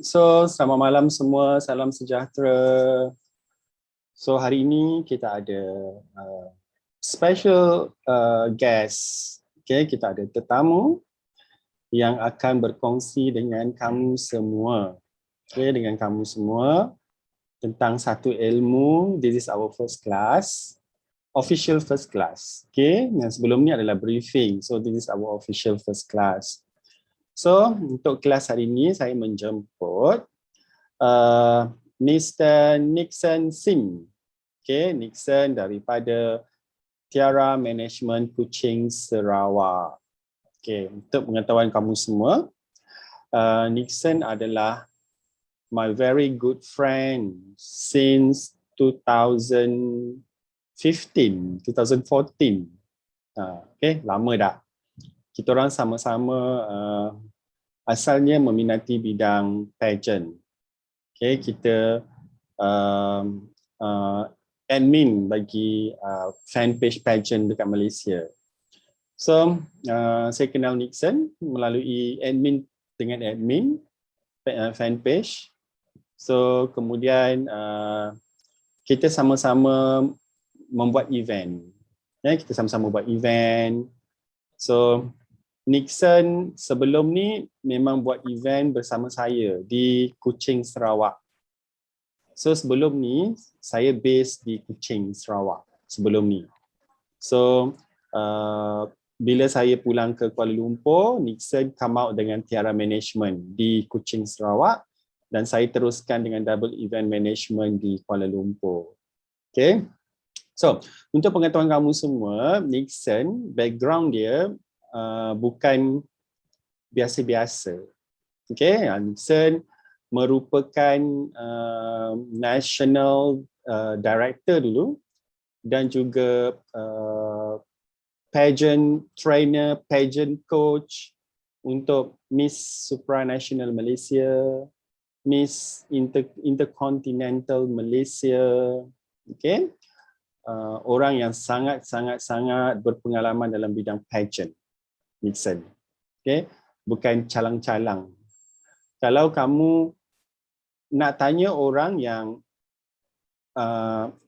So, selamat malam semua, salam sejahtera. So, hari ini kita ada special guest. Okay, kita ada tetamu yang akan berkongsi dengan kamu semua. Okay, dengan kamu semua tentang satu ilmu. This is our first class, official first class. Okay, yang sebelum ni adalah briefing. So, this is our official first class. So, untuk kelas hari ini saya menjemput Mr. Nixon Sim. Okay, Nixon daripada Tiara Management Kuching Sarawak. Okay, untuk pengetahuan kamu semua, Nixon adalah my very good friend since 2014. Okay, lama dah. Kita orang sama-sama asalnya meminati bidang pageant. Okay, kita admin bagi fanpage pageant dekat Malaysia. So, saya kenal Nixon melalui admin dengan admin fanpage. So, kemudian kita sama-sama membuat event. Ya, kita sama-sama buat event. So, Nixon sebelum ni memang buat event bersama saya di Kuching, Sarawak. So sebelum ni saya base di Kuching, Sarawak sebelum ni. So bila saya pulang ke Kuala Lumpur, Nixon come out dengan Tiara Management di Kuching, Sarawak dan saya teruskan dengan Double Event Management di Kuala Lumpur. Okay. So untuk pengetahuan kamu semua, Nixon background dia bukan biasa-biasa. Okay, Nixon merupakan national director dulu dan juga pageant trainer, pageant coach untuk Miss Supranational Malaysia, Miss Intercontinental Malaysia. Okay, orang yang sangat berpengalaman dalam bidang pageant. Nixon. Okay, bukan calang-calang. Kalau kamu nak tanya orang yang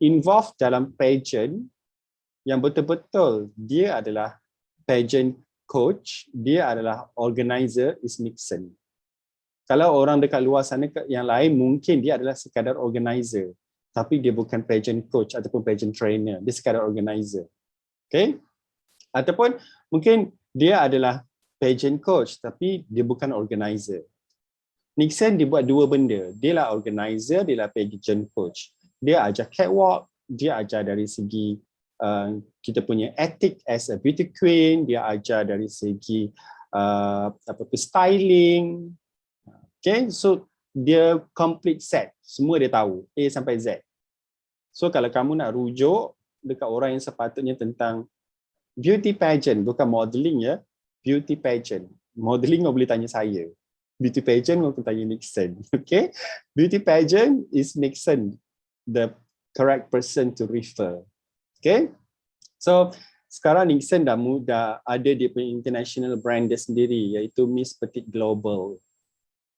involved dalam pageant, yang betul-betul dia adalah pageant coach, dia adalah organizer, is Nixon. Kalau orang dekat luar sana yang lain, mungkin dia adalah sekadar organizer, tapi dia bukan pageant coach ataupun pageant trainer, dia sekadar organizer. Okay? Ataupun mungkin dia adalah pageant coach tapi dia bukan organizer. Nixon dia buat dua benda. Dia lah organizer, dia lah pageant coach. Dia ajar catwalk, dia ajar dari segi kita punya ethic as a beauty queen, dia ajar dari segi styling. Okay, so dia complete set. Semua dia tahu, A sampai Z. So kalau kamu nak rujuk dekat orang yang sepatutnya tentang beauty pageant, bukan modeling ya, beauty pageant. Modeling kau boleh tanya saya. Beauty pageant kau tanya Nixon. Okay? Beauty pageant is Nixon, the correct person to refer. Okay? So, sekarang Nixon dah ada dia punya international brand dia sendiri, iaitu Miss Petite Global.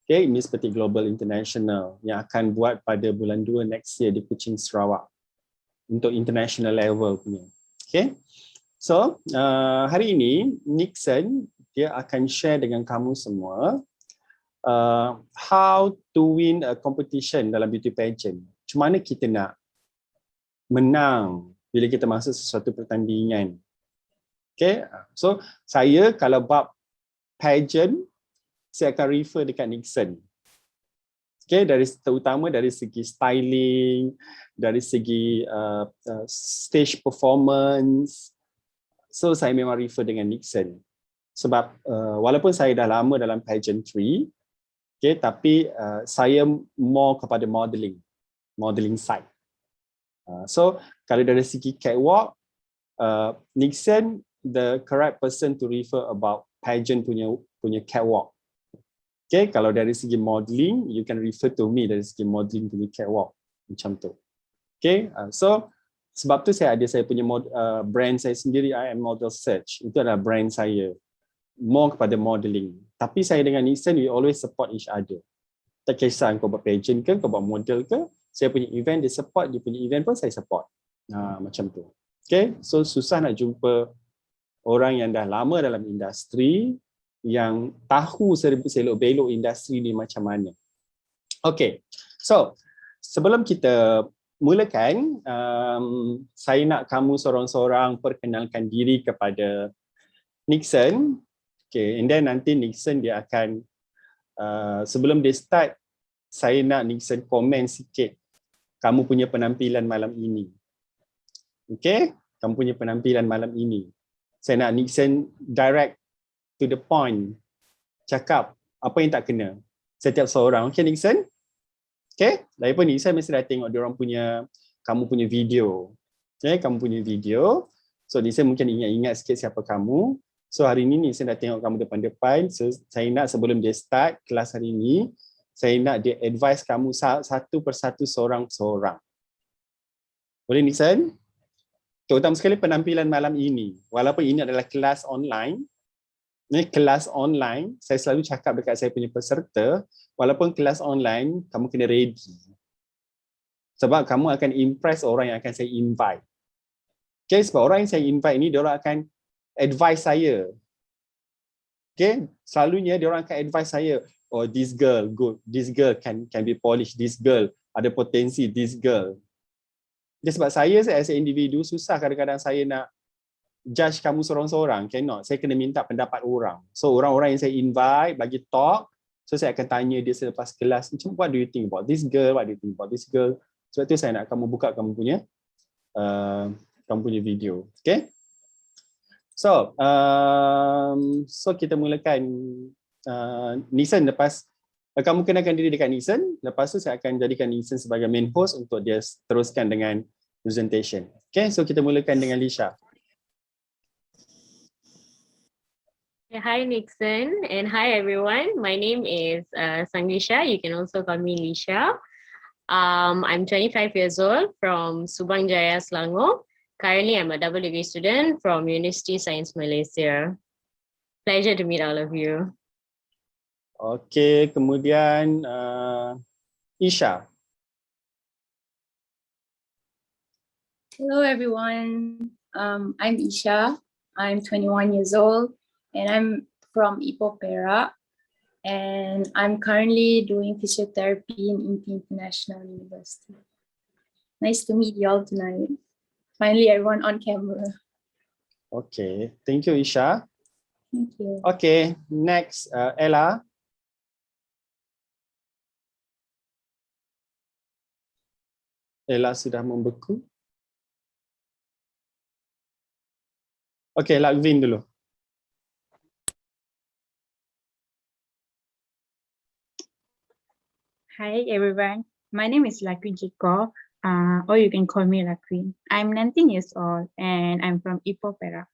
Okay? Miss Petite Global International yang akan buat pada bulan 2 next year di Kuching, Sarawak. Untuk international level punya. Okay? So, hari ini Nixon dia akan share dengan kamu semua how to win a competition dalam beauty pageant. Macam mana kita nak menang bila kita masuk sesuatu pertandingan. Okay, so saya kalau bab pageant, saya akan refer dekat Nixon. Okay, terutama dari segi styling, dari segi stage performance. So saya memang refer dengan Nixon. Sebab walaupun saya dah lama dalam pageantry, okay, tapi saya more kepada modeling side. So kalau dari segi catwalk, Nixon the correct person to refer about pageant punya catwalk. Okay, kalau dari segi modeling, you can refer to me dari segi modeling punya catwalk macam tu. Okay, so sebab tu saya punya brand saya sendiri, I Am Model Search. Itu adalah brand saya. More kepada modeling. Tapi saya dengan Nixon, we always support each other. Tak kisah kau buat pageant ke, kau buat model ke, saya punya event dia support, dia punya event pun saya support. Macam tu. Okay, so susah nak jumpa orang yang dah lama dalam industri yang tahu selok-belok industri ni macam mana. Okay, so sebelum kita mulakan, saya nak kamu seorang-seorang perkenalkan diri kepada Nixon. Okay, and then nanti Nixon dia akan, sebelum dia start, saya nak Nixon komen sikit kamu punya penampilan malam ini. Okay, kamu punya penampilan malam ini. Saya nak Nixon direct to the point, cakap apa yang tak kena setiap seorang. Okay Nixon? Okay, lagipun Nixon mesti dah tengok diorang punya, kamu punya video. Okay, kamu punya video. So Nixon mungkin ingat-ingat sikit siapa kamu. So hari ini Nixon dah tengok kamu depan-depan. So saya nak sebelum dia start kelas hari ini, saya nak dia advise kamu satu persatu seorang-seorang. Boleh Nixon? Terutama sekali penampilan malam ini. Walaupun ini adalah kelas online, ini kelas online, saya selalu cakap dekat saya punya peserta, walaupun kelas online, kamu kena ready. Sebab kamu akan impress orang yang akan saya invite. Okay, sebab orang yang saya invite ni, diorang akan advise saya. Okay, selalunya diorang akan advise saya, oh this girl good, this girl can be polished, this girl ada potensi, this girl. Jadi sebab saya as a individu, susah kadang-kadang saya nak judge kamu seorang-seorang, cannot. Saya kena minta pendapat orang. So orang-orang yang saya invite bagi talk, so saya akan tanya dia selepas kelas, macam what do you think about this girl, what do you think about this girl. Sebab tu saya nak kamu buka kamu punya video. Okay. So kita mulakan. Nixon, lepas kamu kenalkan diri dekat Nixon, lepas tu saya akan jadikan Nixon sebagai main host untuk dia teruskan dengan presentation. Okay, so kita mulakan dengan Lisha. Hi Nixon and hi everyone. My name is Sanglisha. You can also call me Lisha. I'm 25 years old from Subang Jaya, Selangor. Currently, I'm a double degree student from University Science Malaysia. Pleasure to meet all of you. Okay, kemudian Isha. Hello everyone, I'm Isha. I'm 21 years old and I'm from Ipoh, Perak, and I'm currently doing physiotherapy in IMPI International University. Nice to meet you all tonight. Finally, everyone on camera. Okay, thank you Isha. Thank you. Okay, next Ella. Ella sudah membeku. Okay, Lakvin dulu. Hi everyone, my name is Lakvin Jiko, or you can call me Lakvin. I'm 19 years old and I'm from Ipoh, Perak.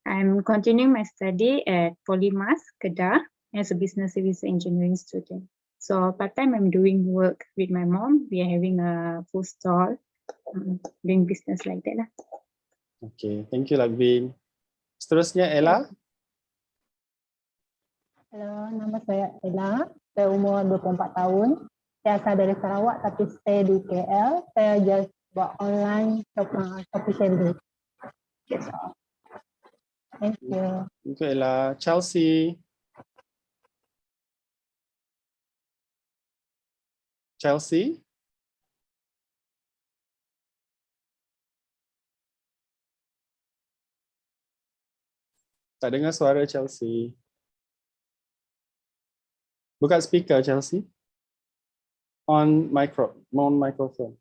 I'm continuing my study at Polymas, Kedah as a business service engineering student. So part-time I'm doing work with my mom. We are having a food stall, doing business like that lah. Okay, thank you Lakvin. Seterusnya Ella. Halo, nama saya Ella. Saya umur 24 tahun. Saya asal dari Sarawak tapi stay di KL. Saya just buat online Shopee Shelly. That's all. Thank you. Thank you Ella. Chelsea. Chelsea. Tak dengar suara Chelsea. Buka speaker Chelsea. On microphone.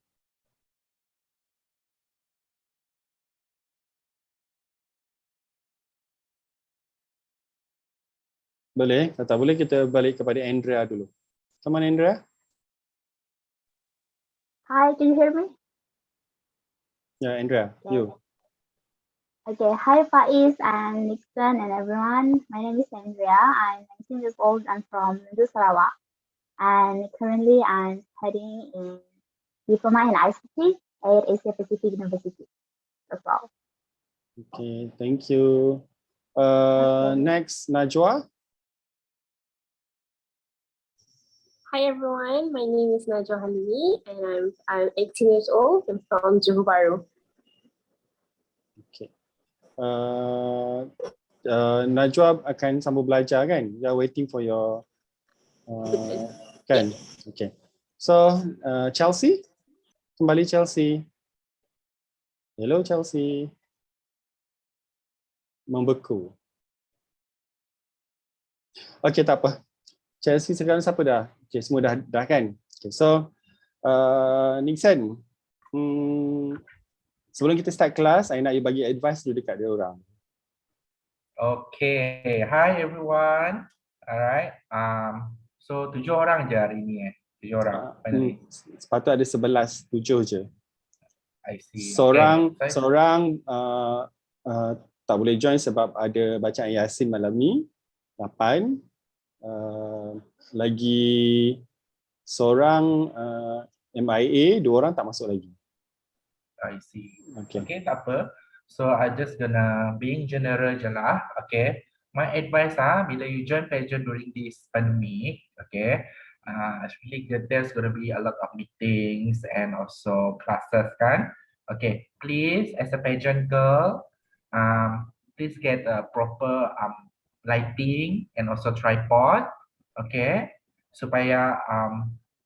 Boleh? Kalau tak boleh kita balik kepada Andrea dulu. Come on Andrea. Hi, can you hear me? Ya Andrea, you. Okay, hi Faiz and Nixon and everyone. My name is Andrea. I'm 19 years old. I'm from Sarawak. And currently I'm studying in diploma in ICT at Asia Pacific University. That's all. Okay, thank you. Next, Najwa. Hi everyone, my name is Najwa Halimi and I'm 18 years old. I'm from Johor Bahru. Okay. Najwa akan sambung belajar kan? You are waiting for your kan? Okay. So Chelsea, kembali Chelsea. Hello Chelsea. Membeku. Okay, tak apa. Chelsea sekarang siapa dah? Okay, semua dah kan? Okay, so Nixon, sebelum kita start kelas, saya nak you bagi advice dulu dekat dia orang. Okay, hi everyone. Alright. So 7 orang je hari ni 7 orang. Sepatutnya ada 11, 7 je. I see. Seorang Okay. tak boleh join sebab ada bacaan Yasin malam ni 8. Lagi seorang MIA, 2 orang tak masuk lagi. I see. Okay. Okay, tak apa. So I just gonna being general je lah. Okay. My advice bila you join pageant during this pandemic, okay, actually there's gonna be a lot of meetings and also classes kan. Okay, please as a pageant girl, please get a proper lighting and also tripod, okay, supaya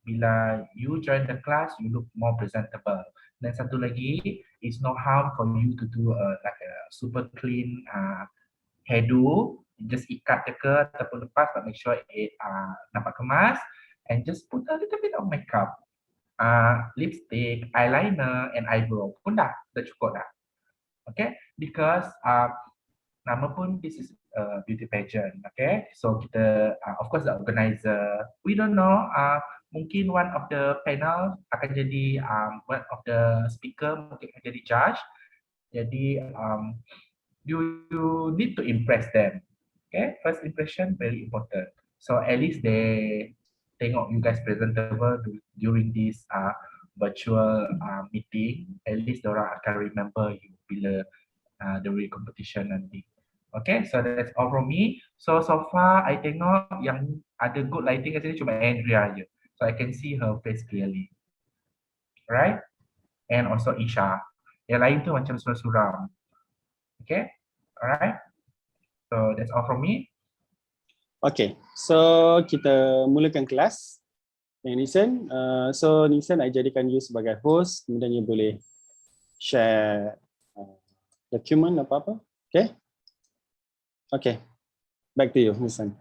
bila you join the class, you look more presentable. Dan satu lagi, it's no harm for you to do like a super clean hairdo. Just ikat je ke ataupun lepas, but make sure it nampak kemas. And just put a little bit of makeup, lipstick, eyeliner, and eyebrow. Pun dah cukup dah. Okay, because nama pun this is a beauty pageant. Okay, so kita of course the organizer, we don't know, mungkin one of the panel akan jadi one of the speaker mungkin akan jadi judge. Jadi you need to impress them. Okay, first impression very important. So at least they tengok you guys presentable during this virtual meeting. At least orang akan remember you bila during competition nanti. Okay, so that's all from me. So far I tengok yang ada good lighting kat sini cuma Andrea je. So I can see her face clearly. Right? And also Isha. Yang lain tu macam suram-suram. Okay? Alright? So that's all from me. Okay, so kita mulakan kelas. Nixon, so Nixon, I jadikan you sebagai host, kemudian you boleh share dokumen apa-apa. Okay? Okay, back to you, Nixon.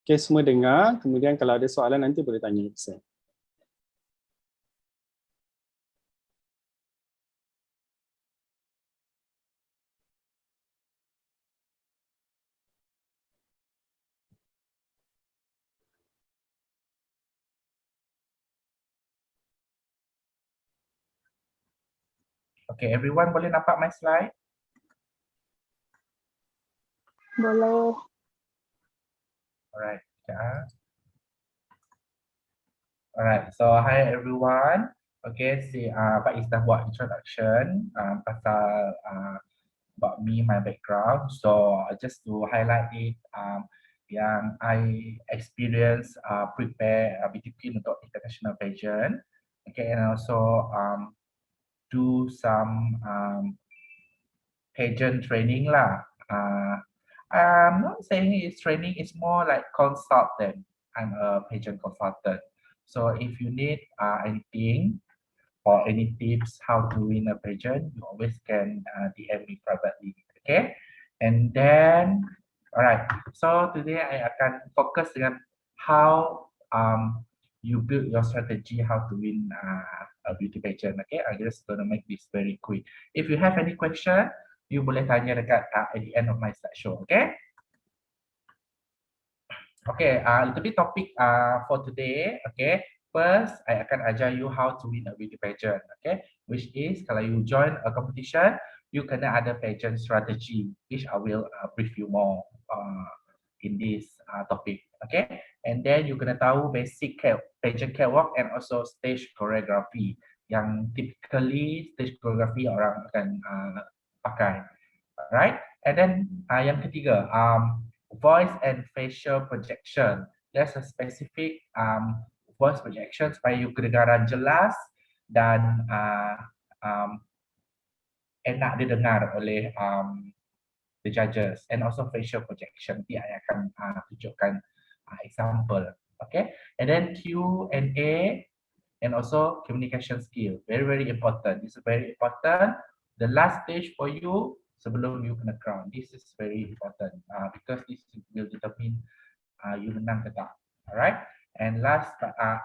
Okay, semua dengar. Kemudian kalau ada soalan nanti boleh tanya Nixon. Okay, everyone boleh nampak my slide? Boleh. Alright, yeah. Alright, so hi everyone. Okay, si Pak Is dah buat introduction pasal about me, my background. So just to highlight it, yang I experience prepare BTP untuk international pageant. Okay, and also do some pageant training lah. I'm not saying it's training, it's more like consultant. I'm a pageant consultant. So if you need anything or any tips how to win a pageant, you always can DM me privately. Okay? And then, alright. So today I akan fokus dengan how you build your strategy how to win a beauty pageant. Okay? I'm just gonna make this very quick. If you have any question, you boleh tanya dekat at the end of my slideshow. Okay? Okay, little bit topic for today. Okay, first I akan ajar you how to win a beauty pageant. Okay, which is kalau you join a competition, you kena ada pageant strategy, which I will brief you more in this topic. Okay, and then you kena tahu basic pageant catwalk and also stage choreography. Yang typically stage choreography orang akan pakai. Right? And then yang ketiga, voice and facial projection. There's a specific voice projection supaya you kedengaran jelas dan enak didengar oleh the judges, and also facial projection. Nanti saya akan tunjukkan example. Okay, and then Q&A and also communication skill. Very important. This is very important. The last stage for you sebelum you kena crown. This is very important because this will determine you menang ke tak. Alright. And last,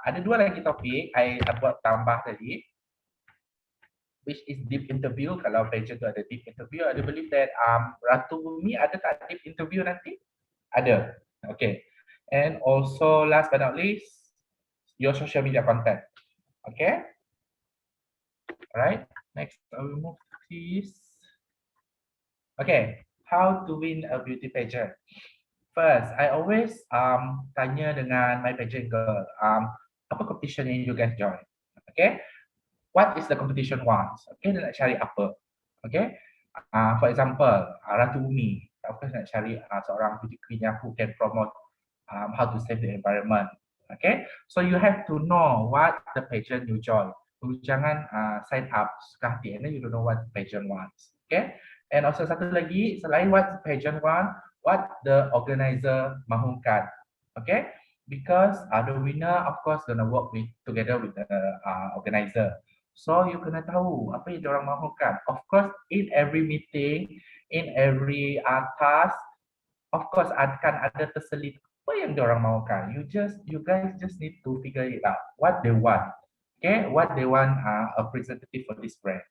ada dua lagi topik I buat tambah tadi, which is deep interview. Kalau pageant tu ada deep interview, I believe that Ratu Bumi ada tak deep interview nanti? Ada. Okay. And also last but not least, your social media content. Okay. Alright. Next, I will move please. Okay. How to win a beauty pageant? First, I always tanya dengan my pageant girl, apa competition yang you guys join? Okay. What is the competition wants? Okay, dia nak cari apa? Okay. For example, Ratu Bumi, of course nak cari seorang beauty queen yang who can promote how to save the environment. Okay. So you have to know what the pageant you join. You jangan sign up suka hati and then you don't know what the pageant wants. Okay. And also satu lagi, selain what the pageant want, what the organizer mahukan. Okay. Because the winner of course gonna work together with the organizer. So you kena tahu apa yang diorang mahukan. Of course, in every meeting, in every task, of course akan ada terselit apa yang diorang mahukan. You guys just need to figure it out what they want. Okay, what they want a representative for this brand.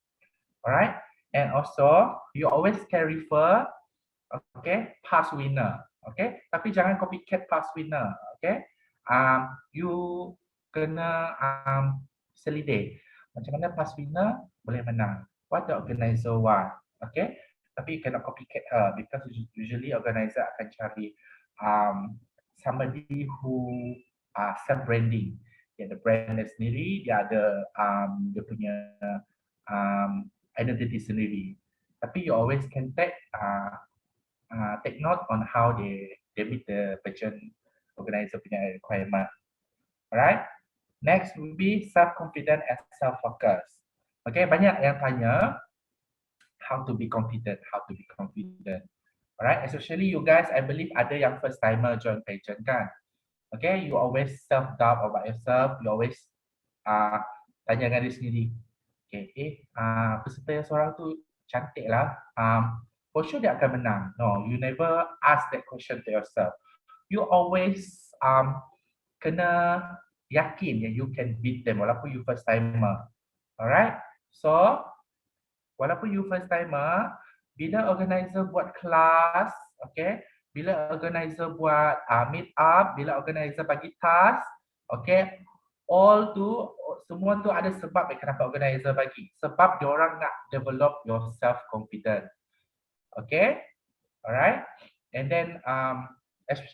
Alright, and also you always carry for past winner. Okay, tapi jangan copycat past winner. Okay, you kena selidik. Macam mana past winner boleh menang? What the organizer want? Okay, tapi you cannot copycat her because usually organizer akan cari somebody who self branding. Dia ada brand sendiri, dia ada dia punya identity sendiri. Tapi you always can take note on how they meet the pageant organizer punya requirement. Alright. Next will be self-confident and self-focused. Okay, banyak yang tanya how to be confident, Alright, especially you guys, I believe ada yang first timer join pageant kan. Okay, you always self-doubt about yourself, you always tanya dengan diri sendiri. Okay, peserta yang seorang tu cantik lah, for sure dia akan menang. No, you never ask that question to yourself. You always kena yakin yang you can beat them walaupun you first timer. Alright, so walaupun you first timer, bila organizer buat kelas, okay, bila organizer buat meet up, bila organizer bagi task, okay, all tu, semua tu ada sebab kenapa organizer bagi. Sebab diorang nak develop your self confidence. Okay, alright, and then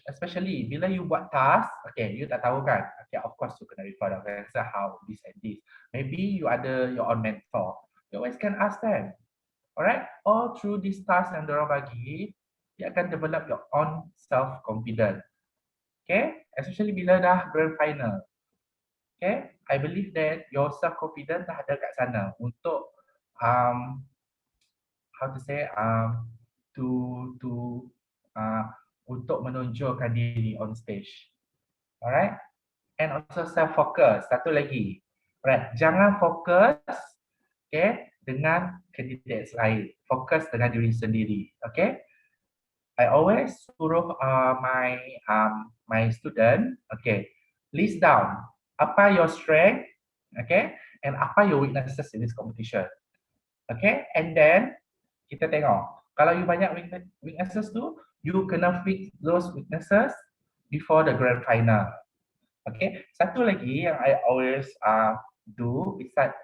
especially bila you buat task, okay, you tak tahu kan, okay, of course you kena refer the organizer how this and this. Maybe you ada your own mentor, you always can ask them. Alright, all through this task yang diorang bagi, you akan develop your own self confidence. Okay, especially bila dah grand final. Okay, I believe that your self confidence dah ada kat sana untuk how to say untuk menonjolkan diri on stage. Alright, and also self focus. Satu lagi, right? Jangan fokus, okay, dengan kandidat lain. Fokus dengan diri sendiri. Okay, I always suruh my student, okay, list down apa your strength, okay, and apa your weaknesses in this competition. Okay, and then kita tengok kalau you banyak weaknesses tu, you kena fix those weaknesses before the grand final. Okay, satu lagi yang I always do is that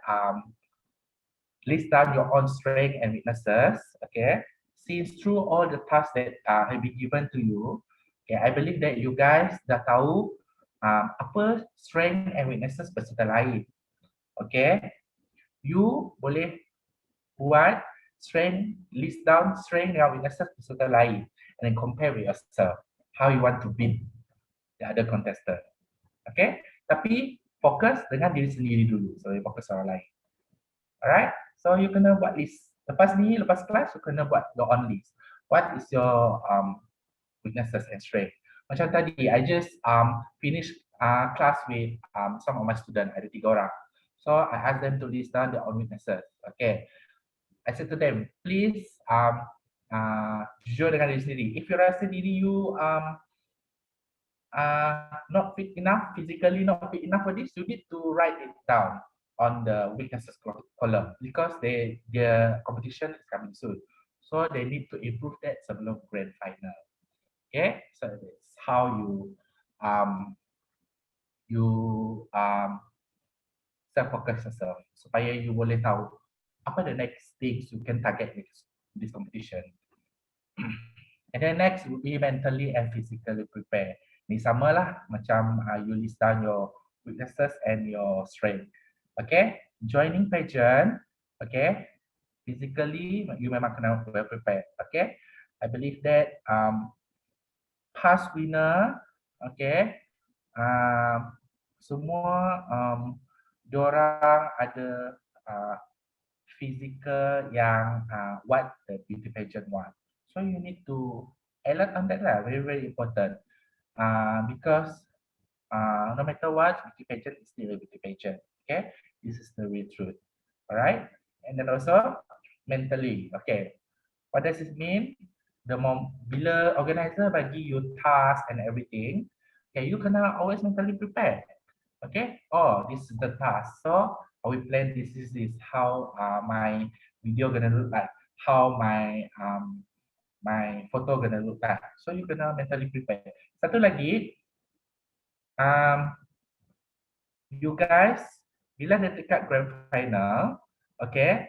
list down your own strength and weaknesses. Okay, since through all the tasks that have been given to you, okay, I believe that you guys dah tahu apa strength and weaknesses peserta lain. Okay, you boleh buat strength, list down strength dengan weaknesses peserta lain, and then compare with yourself how you want to beat the other contestant. Okay, tapi fokus dengan diri sendiri dulu, so you fokus orang lain. Alright, so you kena buat list. Lepas kelas, you kena buat your own list. What is your weaknesses and strength? Macam tadi, I just finish class with some of my students, ada 3 orang. So I asked them to list down their own weaknesses. Okay, I said to them, please jujur dengan diri sendiri. If you rasa diri you not fit enough, physically not fit enough for this, you need to write it down on the weaknesses column because their competition is coming soon. So they need to improve that sebelum grand final. Okay, so that's how you self-focus yourself supaya you boleh tahu apa the next things you can target this competition. And then next will be mentally and physically prepare. Ni samalah macam you list down your weaknesses and your strength. Okay, joining pageant, okay, physically you memang kena well prepared. Okay, I believe that past winner, okay, semua diorang ada physical yang what the beauty pageant want. So you need to alert on that lah, very very important. Because no matter what, beauty pageant is still a beauty pageant. Okay, this is the real truth. Alright, and then also mentally. Okay, what does it mean? The bila organizer bagi you task and everything, okay, you kena always mentally prepare. Okay, oh, this is the task. So I will plan this is how my video gonna look like, how my my photo gonna look like. So you kena mentally prepare. Satu lagi, you guys bila dekat grand final, okay,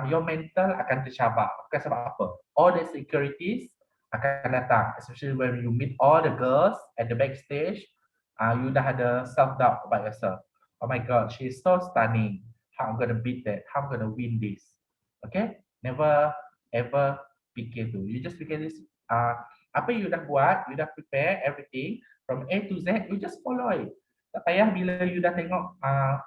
your mental akan tercabar. Okay, sebab apa? All the securities akan datang, especially when you meet all the girls at the backstage. You dah ada self-doubt about yourself. Oh my God, she is so stunning. How I'm gonna beat that? How I'm gonna win this? Okay, never ever fikir tu. You just fikir this. Apa you dah buat, you dah prepare everything from A to Z. You just follow it. Tak payah bila you dah tengok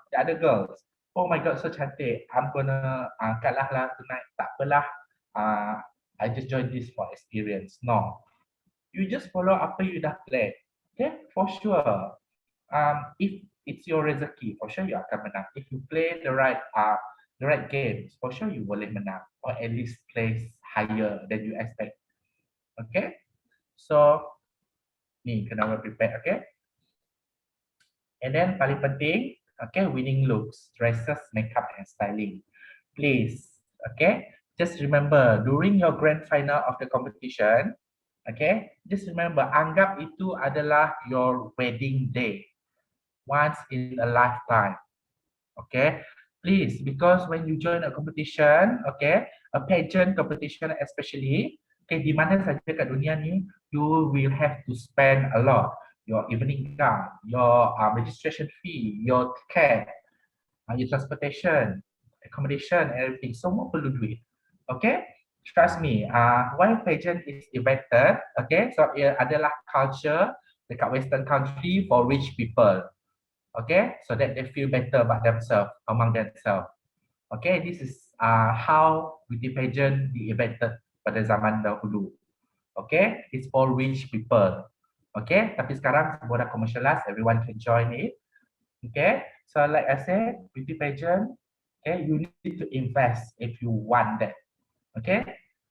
the other girls. Oh my God, so cantik. I'm gonna kalah lah tonight. Tak apalah. I just join this for experience. No, you just follow apa you dah plan. Okay, for sure. If it's your rezeki, for sure you akan menang. If you play the right games, for sure you boleh menang or at least place higher than you expect. Okay, so ni kena well prepared. Okay, and then paling penting, okay, winning looks, dresses, makeup, and styling. Please, okay, just remember during your grand final of the competition. Okay, just remember, anggap itu adalah your wedding day, once in a lifetime. Okay, please, because when you join a competition, okay, a pageant competition especially, okay, di mana saja kat dunia ni, you will have to spend a lot. Your evening gown, your registration fee, your ticket, your transportation, accommodation, everything, semua perlu duit. Okay. Trust me, why pageant is invented, okay, so ia adalah culture dekat Western country for rich people, okay, so that they feel better about themselves, among themselves. Okay, this is how beauty pageant invented pada zaman dahulu. Okay, it's for rich people. Okay, tapi sekarang semua dah commercialize, everyone can join it. Okay, so like I said, beauty pageant, okay, you need to invest if you want that. Okay,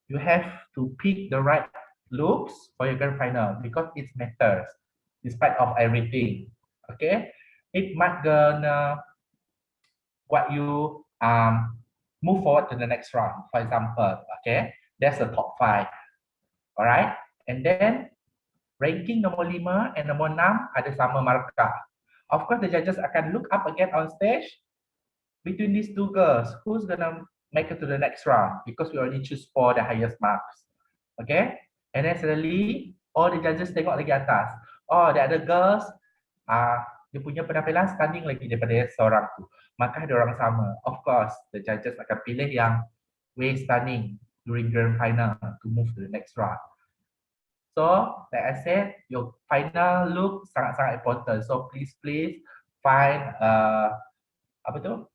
you have to pick the right looks for your grand final because it matters despite of everything. Okay, it might gonna what you move forward to the next round. For example, okay, that's the top 5. Alright, and then ranking nombor 5 and nombor 6 ada sama markah. Of course, the judges akan look up again on stage between these two girls. Who's gonna make it to the next round because we already choose for the highest marks. Okay, and then suddenly all the judges tengok lagi atas. Oh, the other girls dia punya penampilan stunning lagi daripada seorang tu. Maka dia orang sama. Of course, the judges akan pilih yang waist stunning during grand final to move to the next round. So, like I said, your final look sangat-sangat important. So, please find apa tu?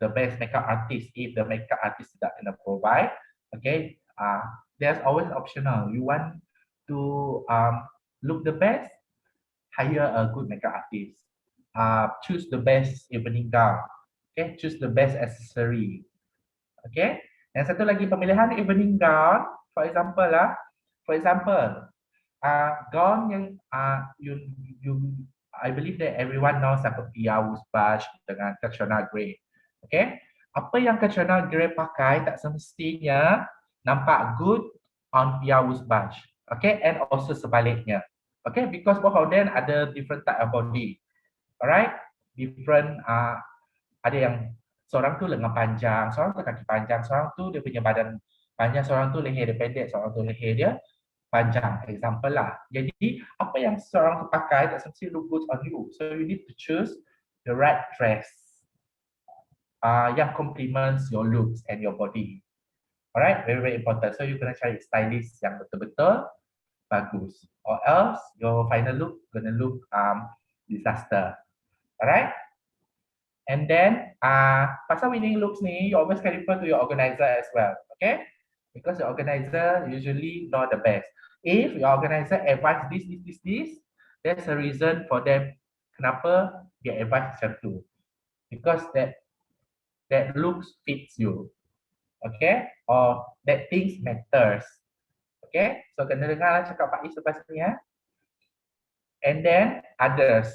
The best makeup artist if the makeup artist tidak kena provide. Okay, there's always optional. You want to look the best, hire a good makeup artist. Choose the best evening gown. Okay, choose the best accessory. Okay, yang satu lagi pemilihan evening gown. For example, gown yang I believe that everyone knows seperti Yawuz Bash dengan Katrina Gray. Okay, apa yang Katrina Gray pakai tak semestinya nampak good on Yawuz Bash. Okay, and also sebaliknya. Okay, because both of them ada different type of body. Alright, different ada yang seorang tu lengan panjang, seorang tu kaki panjang, seorang tu dia punya badan panjang, seorang tu leher dia pendek, seorang tu leher dia panjang, example lah. Jadi apa yang seorang tu pakai tak semesti look good on you. So you need to choose the right dress yang complements your looks and your body. Alright, very important. So you kena cari stylist yang betul-betul bagus, or else your final look gonna look disaster. Alright. And then pasal winning looks ni, you always can refer to your organizer as well. Okay, because the organizer usually know the best. If your organizer advise this, there's a reason for them kenapa dia advise macam tu. Because that looks fits you. Okay, or that things matters. Okay, so kena dengar lah cakap Pak Is lepas ni ya. And then others.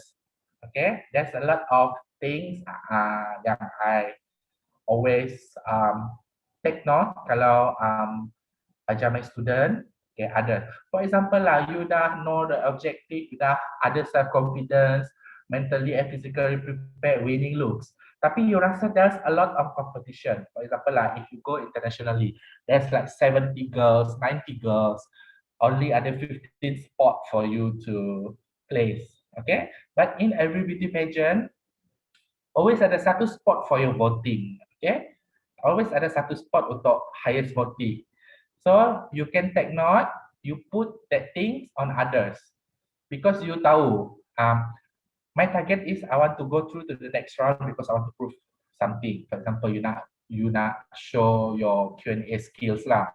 Okay, there's a lot of things yang I always take note kalau ajar my student. Okay, ada. For example lah, you dah know the objective, you dah ada self-confidence, mentally and physically prepared, winning looks. Tapi you rasa there's a lot of competition. For example lah, if you go internationally, there's like 70 girls, 90 girls, only ada 15 spot for you to place. Okay, but in every beauty pageant, always ada satu spot for your voting. Okay, always ada satu spot untuk highest voting. So you can take note, you put that things on others because you tahu my target is I want to go through to the next round because I want to prove something. For example, you nak show your Q&A skills lah.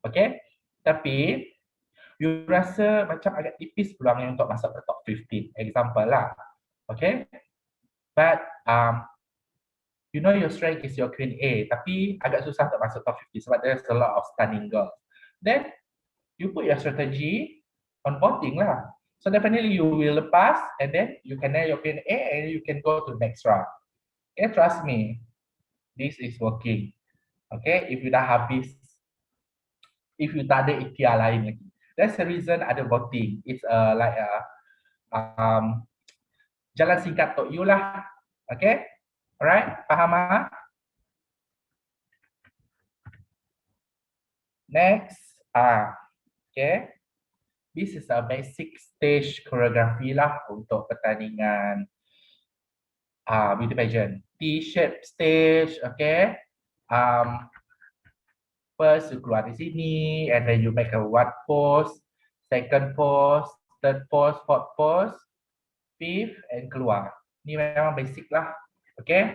Okay, tapi you rasa macam agak tipis peluangnya untuk masuk ke top 15. Example lah. Okay, but you know your strength is your Q&A, tapi agak susah untuk masuk top 50 sebab there's a lot of stunning girls. Then you put your strategy on voting lah. So definitely you will pass, and then you can nail your Q&A and you can go to next round. Okay, trust me, this is working. Okay, if you dah habis, if you tak ada ikhtiar lain lagi, that's the reason ada voting. It's like a jalan singkat untuk you lah. Okay. Alright, faham ah? Next, okay. This is a basic stage choreography lah untuk pertandingan beauty pageant. T-shape stage, okay. First you keluar di sini, and then you make a one pose, second pose, third pose, fourth pose, fifth, and keluar. Ini memang basic lah. Okay,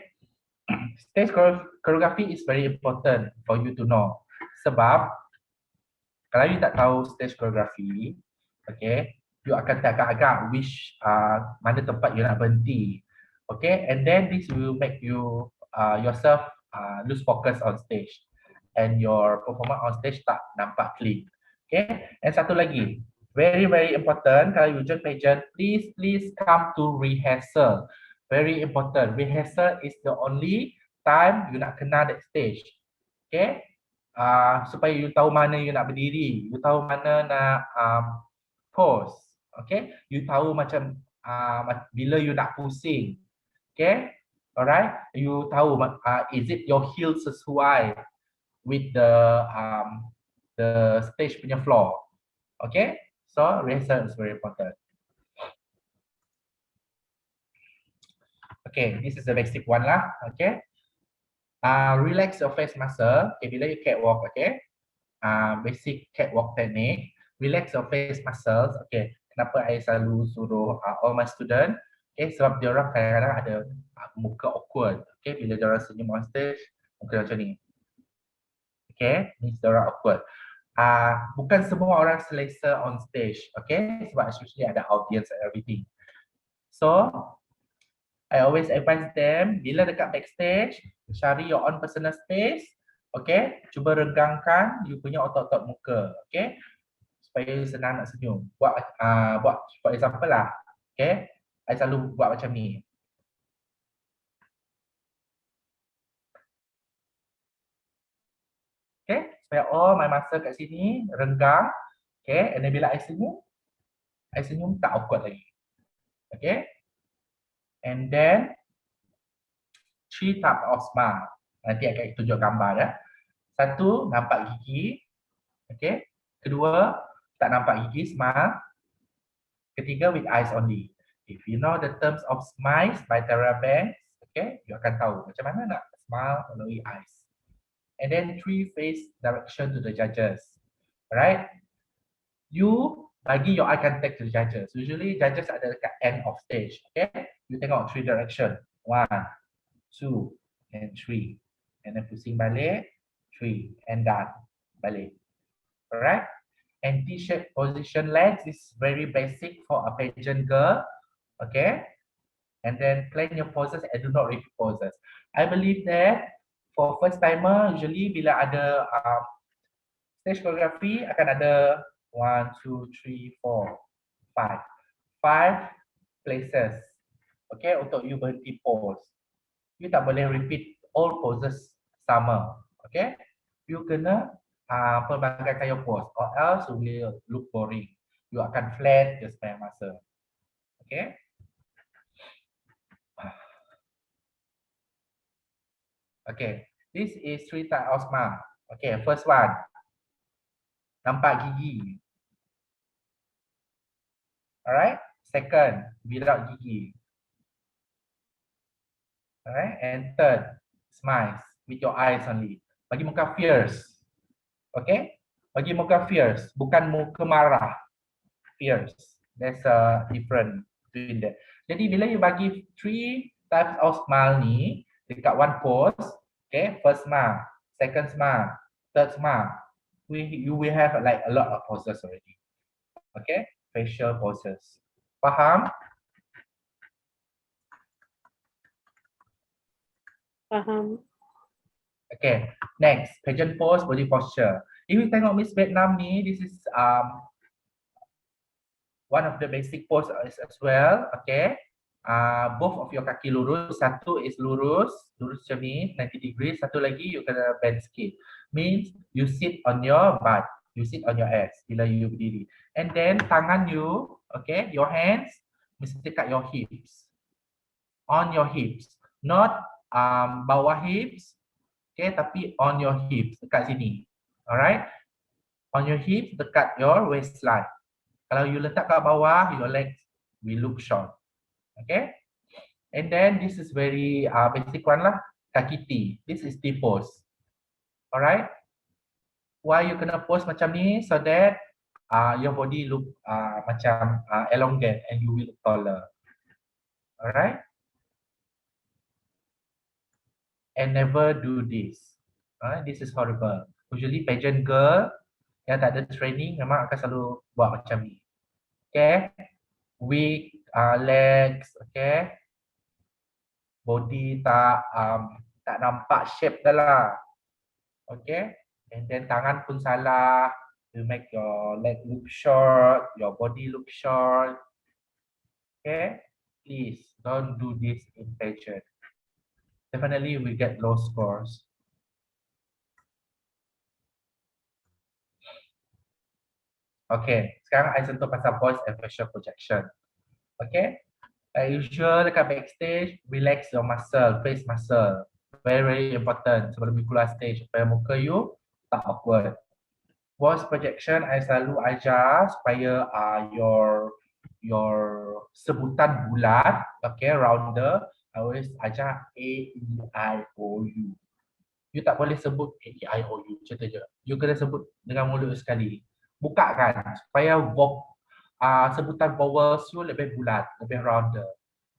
stage choreography is very important for you to know. Sebab kalau you tak tahu stage choreography, okay, you akan teragak-agak which mana tempat you nak berhenti. Okay, and then this will make you yourself lose focus on stage, and your performance on stage tak nampak clean. Okay, and satu lagi, very important, kalau you join pageant, please come to rehearsal. Very important. Rehearsal is the only time you nak kenal that stage. Okay? Supaya you tahu mana you nak berdiri, you tahu mana nak pose. Okay? You tahu macam bila you nak pusing. Okay? Alright? You tahu is it your heel sesuai with the stage punya floor. Okay? So rehearsal is very important. Okay, this is the basic one lah. Okay, Relax your face muscle. Okay, bila you catwalk, okay. Basic catwalk technique. Relax your face muscles. Okay, kenapa I selalu suruh all my student? Okay, sebab dia orang kadang-kadang ada muka awkward. Okay, bila dia orang senyum on stage, muka macam ni. Okay, means dia orang awkward. Bukan semua orang selesa on stage. Okay, sebab especially ada audience and everything. So, I always advise them, bila dekat backstage, cari your own personal space. Okay, cuba regangkan you punya otot-otot muka. Okay, supaya senang nak senyum. Buat for example lah. Okay, I selalu buat macam ni. Okay, supaya all my muscle kat sini renggang. Okay, and then bila I senyum tak awkward lagi. Okay, and then 3 type of smile. Nanti akan tunjuk gambar ya. Satu, nampak gigi. Okay. Kedua, tak nampak gigi, smile. Ketiga, with eyes only. If you know the terms of smiles by Tara Banks, okay, you akan tahu macam mana nak smile melalui eyes. And then 3 face direction to the judges. Alright. You bagi your eye contact to the judges. Usually judges ada dekat end of stage. Okay. You tengok 3 direction. 1, 2, and 3. And then pusing balik, 3, and done. Balik. Alright. And T-shape position legs is very basic for a pageant girl. Okay. And then plan your poses and do not repeat poses. I believe that for first timer, usually bila ada stage choreography akan ada 1, 2, 3, 4, 5 places. Okay, untuk you berhenti pose. You tak boleh repeat all poses sama. Okay, you kena pelbagaikan your pose or else you will look boring. You akan flat just sepanjang masa. Okay. Okay, this is 3 types of smile. Okay, first one. Nampak gigi. Alright. Second, without gigi. Alright. And third, smiles with your eyes only. Bagi muka fierce. Okay. Bagi muka fierce. Bukan muka marah. Fierce. There's a difference between that. Jadi bila you bagi 3 types of smile ni dekat one pose, okay, first smile, second smile, third smile, you will have like a lot of poses already. Okay, facial poses. Faham? Faham. Okay, next, pageant pose, body posture. If you tengok Miss Vietnam ni, this is one of the basic pose as well. Okay, both of your kaki lurus. Satu is lurus macam ni, 90 degrees. Satu lagi you kena bend sikit. Means you sit on your butt, you sit on your ass bila you berdiri. And then tangan you, okay, your hands mesti dekat your hips, on your hips, not bawah hips, okay, tapi on your hips, dekat sini. Alright, on your hips, dekat your waistline. Kalau you letak kat bawah, your legs will look short. Okay, and then this is very basic one lah, kaki T. This is T pose. Alright, why you kena pose macam ni? So that your body look macam elongate and you will look taller. Alright, and never do this. This is horrible. Usually pageant girl yang tak ada training memang akan selalu buat macam ni. Okay, weak legs, okay, body tak nampak shape dah lah. Okay, and then tangan pun salah. You make your leg look short, your body look short. Okay, please don't do this in pageant. Definitely we get low scores. Okay, sekarang I sentuh pasal voice and facial projection. Okay, as usual dekat backstage, relax your muscle, face muscle. Very, very important sebelum you keluar stage supaya muka you tak awkward. Voice projection, I selalu ajar supaya your sebutan bulat, okay, rounder. I always ajar A, E, I, O, U. you tak boleh sebut A-E-I-O-U macam tu je. You kena sebut dengan mulut sekali. Buka kan supaya sebutan vowels you lebih bulat, lebih rounder.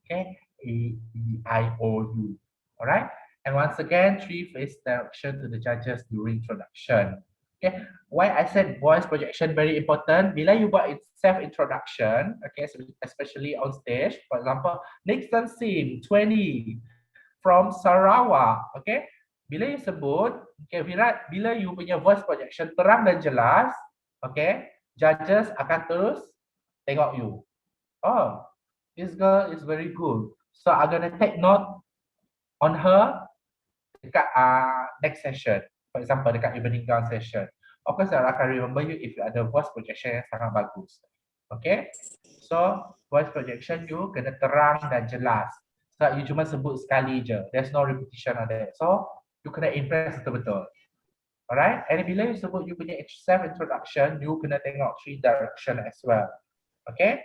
Okay, A-E-I-O-U. Alright, and once again, 3 face direction to the judges during introduction. Okay, why I said voice projection very important. Bila you buat self introduction, okay, especially on stage, for example, Nixon Sim 20 from Sarawak, okay. Bila you sebut, okay, bila you punya voice projection terang dan jelas, okay, judges akan terus tengok you. Oh, this girl is very good. So I'm gonna take note on her dekat next session. For example, dekat evening gown session. Of course, I akan remember you if you ada voice projection yang sangat bagus. Okay, so voice projection you kena terang dan jelas. So you cuma sebut sekali je. There's no repetition on that. So you kena impress betul-betul. Alright, and bila you sebut you punya self introduction, you kena tengok 3 direction as well. Okay.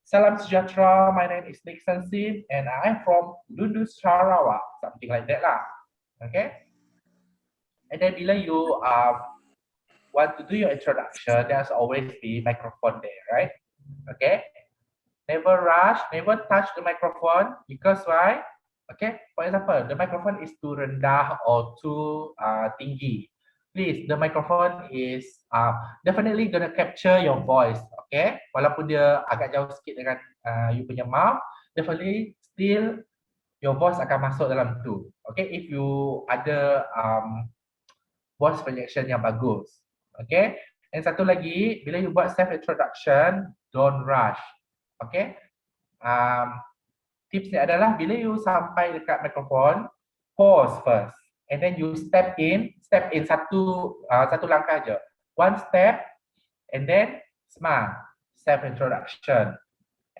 Salam sejahtera, my name is Nixon Sim and I'm from Lundu, Sarawak. Something like that lah. Okay. And then bila you want to do your introduction, there's always the microphone there, right? Okay. Never rush, never touch the microphone because why? Okay, for example, the microphone is too rendah or too tinggi. Please, the microphone is definitely gonna capture your voice. Okay, walaupun dia agak jauh sikit dengan you punya mouth, definitely still your voice akan masuk dalam tu. Okay, if you ada voice projection yang bagus. Okay, and satu lagi, bila you buat self introduction, don't rush. Okay, tips ni adalah bila you sampai dekat mikrofon, pause first and then you step in satu langkah je. One step and then smile, self introduction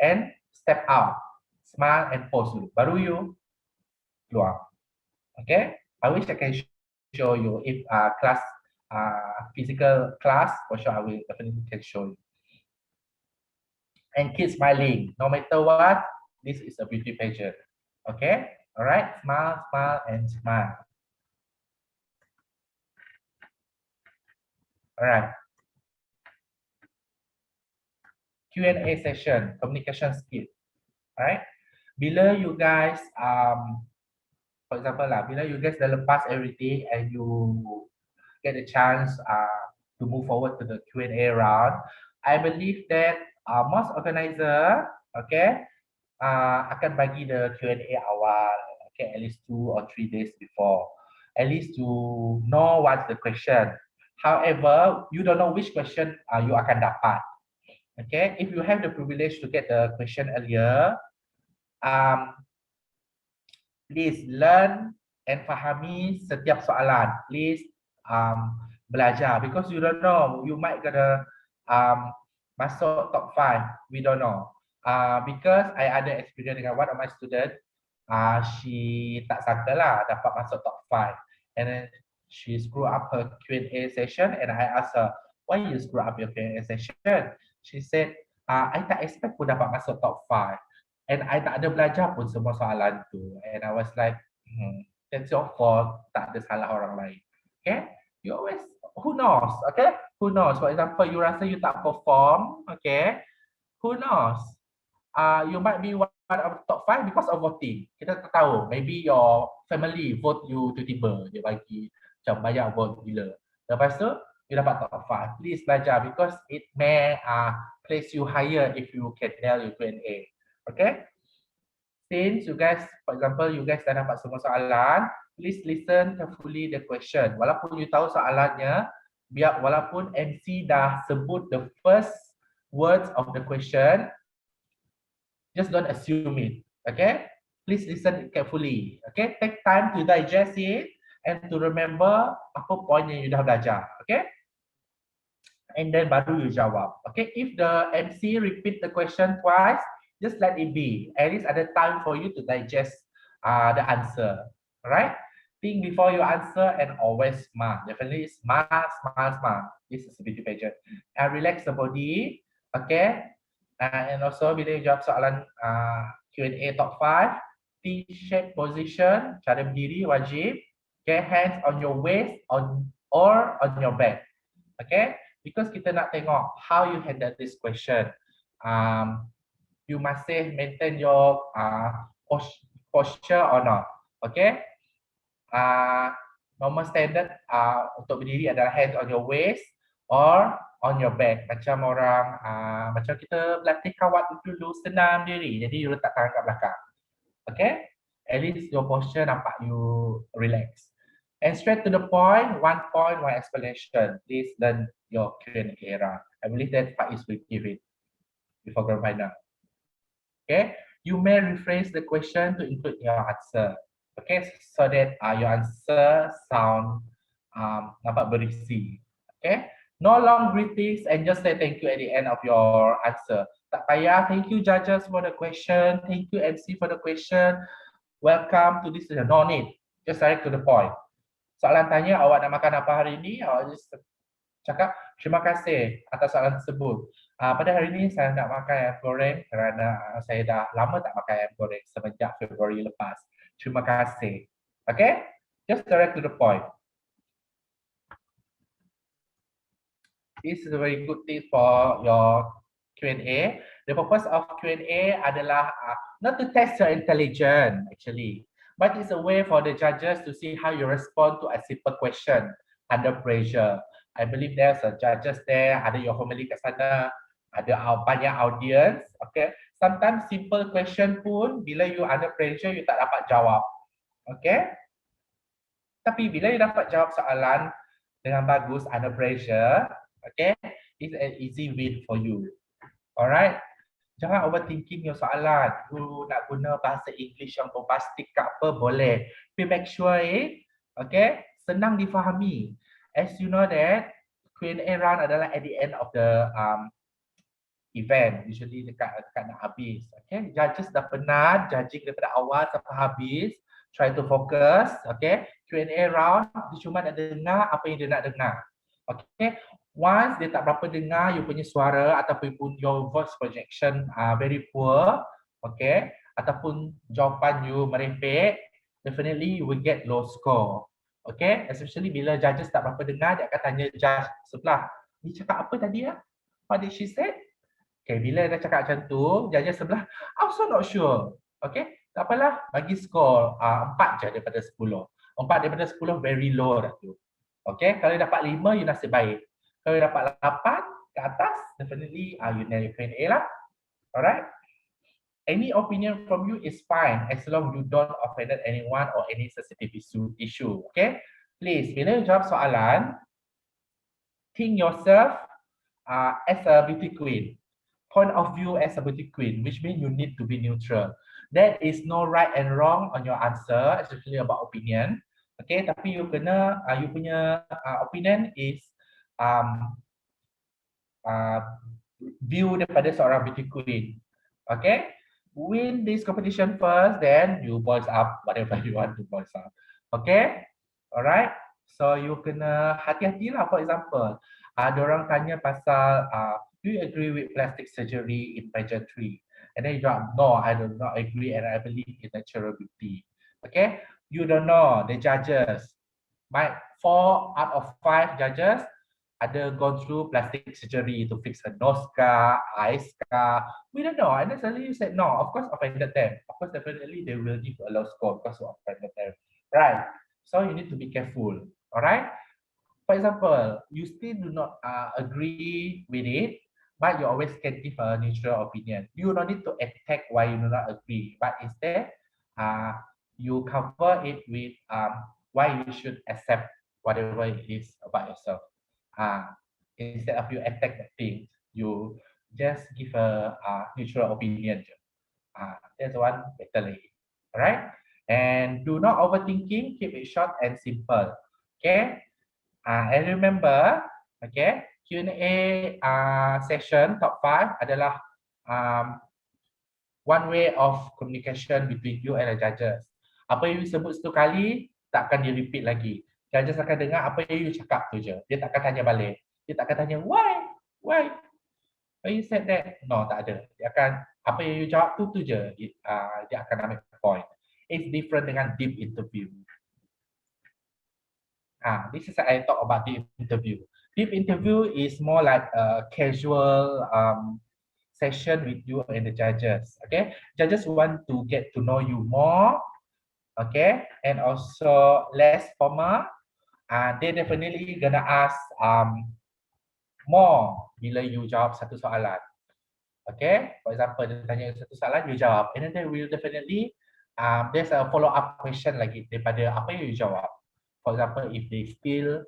and step out. Smile and pause dulu. Baru you keluar. Okay? I wish I can show you if class physical class, for sure I will definitely can show you. And keep smiling. No matter what, this is a beauty pageant. Okay? All right? Smile, smile, and smile. All right. Q&A session, communication skill. All right? Bila you guys, for example lah, bila you guys dah lepas everything and you get a chance to move forward to the Q&A round, I believe that most organizer, okay, akan bagi the Q&A awal, okay, at least 2 or 3 days before, at least to know what's the question. However, you don't know which question you akan dapat. Okay, if you have the privilege to get the question earlier, please learn and fahami setiap soalan. Please belajar because you don't know, you might gonna masuk top 5. We don't know. Because I ada experience dengan one of my students, she tak sangka lah dapat masuk top 5, and then she screw up her Q&A session, and I asked her, why you screw up your Q&A session? She said, I tak expect pun dapat masuk top 5, and I tak ada belajar pun semua soalan tu, and I was like, that's your fault, tak ada salah orang lain. Okay, you always, who knows, okay, who knows, for example, you rasa you tak perform, okay, who knows, you might be one of the top 5 because of voting. Kita tak tahu, maybe your family vote you tiba-tiba, dia bagi macam banyak vote gila. Lepas tu, you dapat top 5. Please belajar because it may place you higher if you can nail your Q&A. Okay? Since you guys, for example, you guys dah dapat semua soalan, please listen carefully the question. Walaupun you tahu soalannya, biar walaupun MC dah sebut the first words of the question, just don't assume it. Okay? Please listen carefully. Okay? Take time to digest it and to remember apa point yang you dah belajar. Okay? And then baru you jawab. Okay? If the MC repeat the question twice, just let it be. At least ada time for you to digest the answer. Alright? Think before you answer and always smile. Definitely smile, smile, smile. This is a beauty pageant. And relax the body. Okay? And also bila you jawab soalan Q&A top 5, T-shape position, cara berdiri wajib. Okay, hands on your waist or on your back. Okay, because kita nak tengok how you handle this question. You masih maintain your posture or not. Okay. Normal standard untuk berdiri adalah hands on your waist or on your back. Macam orang, macam kita berlatih kawat dulu, senam diri. Jadi you letak tangan kat belakang. Okay. At least your posture nampak you relax. And straight to the point, one explanation. Please learn your Q&A era. I believe that Faiz will give it before grand final. Okay, you may rephrase the question to include your answer. Okay, so that your answer sound nampak berisi. Okay, no long greetings and just say thank you at the end of your answer. Tak payah, thank you judges for the question, thank you MC for the question, welcome to this. No need, just direct to the point. Soalan tanya awak nak makan apa hari ini, awak just cakap terima kasih atas soalan tersebut. Pada hari ini saya nak makan ayam goreng kerana saya dah lama tak makan ayam goreng semenjak Februari lepas. Terima kasih. Okay? Just direct to the point. This is a very good tip for your Q&A. The purpose of Q&A adalah not to test your intelligence actually, but it's a way for the judges to see how you respond to a simple question under pressure. I believe there's a judges there, ada your family kat sana, ada banyak audience. Okay, sometimes simple question pun bila you under pressure you tak dapat jawab. Okay, tapi bila you dapat jawab soalan dengan bagus under pressure, okay, it's an easy win for you. Alright, jangan overthinking your soalan. You nak guna bahasa English yang bombastic ke apa boleh, tapi make sure okay, senang difahami. As you know that Q&A round adalah at the end of the event, usually dekat nak habis. Okay, judges dah penat judging daripada awal sampai habis. Try to focus. Okay, Q&A round dia cuma nak dengar apa yang dia nak dengar. Okay, once dia tak berapa dengar you punya suara ataupun your voice projection very poor, okay, ataupun jawapan you merepek, definitely you will get low score. Okay, especially bila judges tak berapa dengar, dia akan tanya judge sebelah, ni cakap apa tadi ya? What did she say? Okay, bila dia cakap macam tu, judges sebelah, I'm also not sure. Okay, tak apalah, bagi skor 4 je daripada 10. 4 daripada 10 very low dah tu. Okay, kalau dapat 5, you nasib baik. Kalau dapat 8 ke atas, definitely you nail Q&A lah. Alright? Any opinion from you is fine as long you don't offend anyone or any sensitive issue. Okay? Please, bila you jawab soalan, think yourself as a beauty queen. Point of view as a beauty queen, which means you need to be neutral. There is no right and wrong on your answer, especially about opinion. Okay, tapi you kena, you punya opinion is view daripada seorang beauty queen. Okay? Win this competition first, then you voice up whatever you want to voice up. Okay? Alright? So you kena hati-hatilah. For example, diorang tanya pasal do you agree with plastic surgery in pageantry? And then you jawab, no, I do not agree and I believe in natural beauty. Okay? You don't know, the judges. Might 4 out of 5 judges ada gone through plastic surgery to fix a nose scar, eye scar. We don't know. And then suddenly you said, no, of course offended them. Of course, definitely they will give a low score because you offended them. Right? So you need to be careful. Alright? For example, you still do not agree with it, but you always can give a neutral opinion. You don't need to attack why you do not agree, but instead, you cover it with why you should accept whatever it is about yourself. Instead of you attack the thing, you just give a neutral opinion. That's one better way. Alright? And do not overthinking, keep it short and simple. Okay? And remember, okay, Q&A session top 5 adalah one way of communication between you and the judges. Apa yang you sebut satu kali, tak akan di repeat lagi. Judges akan dengar apa yang you cakap tu je. Dia tak akan tanya balik. Dia tak akan tanya, why? Why you said that? No, tak ada. Dia akan, apa yang you jawab tu je. Dia akan ambil point. It's different dengan deep interview. This is I talk about deep interview. Deep interview is more like a casual session with you and the judges. Okay, judges want to get to know you more. Okay, and also less formal. They definitely gonna ask more bila you jawab satu soalan. Okay, for example, dia tanya satu soalan, you jawab, and then they will definitely there's a follow up question lagi daripada apa yang you jawab. For example, if they still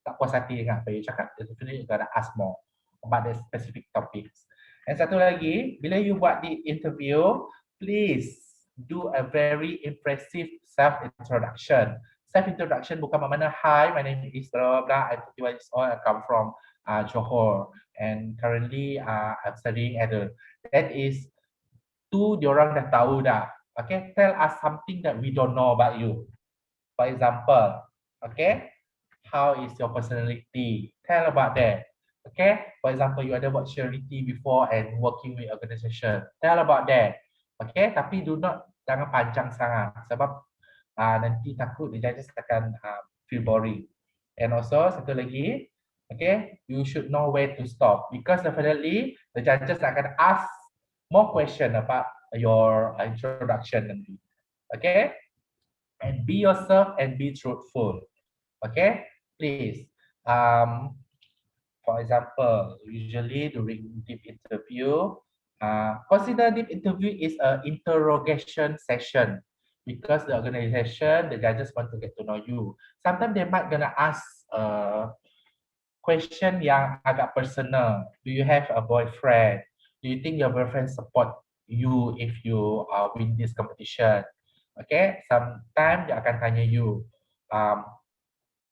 tak puas hati dengan apa you cakap, they definitely gonna ask more about the specific topics. And satu lagi, bila you buat the interview, please do a very impressive self introduction. Self introduction bukan bermakna hi, my name is blah blah, I'm 21 years old, I come from Johor, and currently I'm studying at that is tu diorang dah tahu dah. Okay, tell us something that we don't know about you. For example, okay, how is your personality? Tell about that. Okay, for example, you ada buat charity before and working with organization. Tell about that. Okay, tapi jangan panjang sangat sebab nanti takut the judges akan feel boring. And also satu lagi, okay, you should know where to stop because definitely the judges akan ask more question about your introduction nanti. Okay, and be yourself and be truthful. Okay, please. For example, usually during deep interview, consider deep interview is an interrogation session because the organization, the judges want to get to know you. Sometimes they might gonna ask question yang agak personal. Do you have a boyfriend? Do you think your boyfriend support you if you win this competition? Okay, sometimes dia akan tanya you,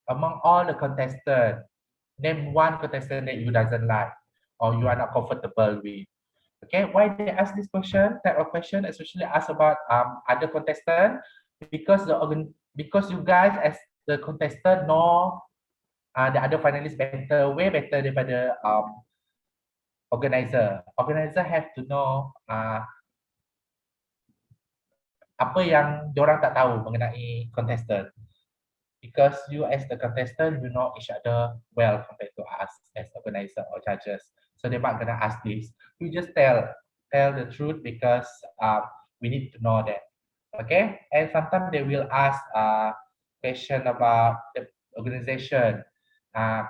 among all the contestants, name one contestant that you doesn't like or you are not comfortable with. Okay, why they ask this type of question, especially ask about other contestant, because you guys as the contestant know the other finalists way better daripada organizer. Organizer have to know apa yang diorang tak tahu mengenai contestant. Because you as the contestant, you know each other well compared to us as organizer or judges. So they might gonna ask this. You just tell the truth because we need to know that. Okay? And sometimes they will ask question about the organization,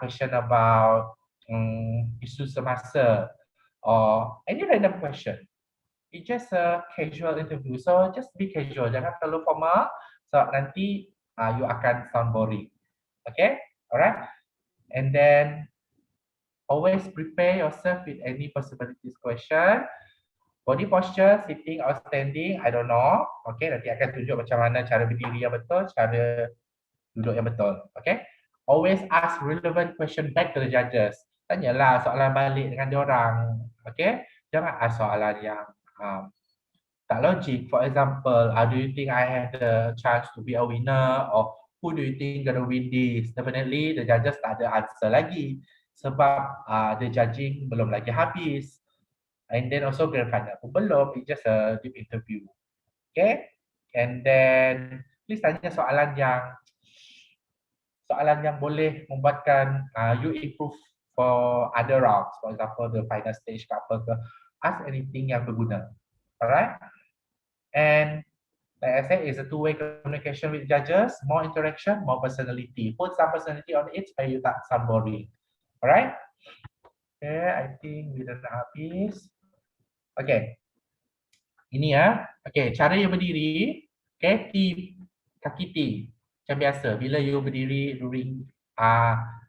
question about isu semasa, or any random question. It's just a casual interview. So just be casual. Jangan terlalu formal. So nanti you akan sound boring. Okay? Alright? And then always prepare yourself with any possibilities question. Body posture, sitting or standing, I don't know. Okay, nanti akan tunjuk macam mana cara berdiri yang betul, cara duduk yang betul. Okay? Always ask relevant question back to the judges. Tanyalah soalan balik dengan diorang. Okay? Jangan ask soalan yang tak logik. For example, do you think I have the chance to be a winner? Or who do you think gonna win this? Definitely the judges tak ada answer lagi. Sebab the judging belum lagi habis. And then also grand final pun belum. It's just a deep interview. Okay? And then please tanya soalan yang boleh membuatkan you improve for other rounds. For example, the final stage ke apa ke. Ask anything yang berguna. Alright? And like I said, it's a two-way communication with judges. More interaction, more personality. Put some personality on it supaya you tak sound boring. Alright? Okay, I think we dah habis. Okay. Ini ya. Okay, cara you berdiri. Okay, kaki T. Macam biasa, bila you berdiri during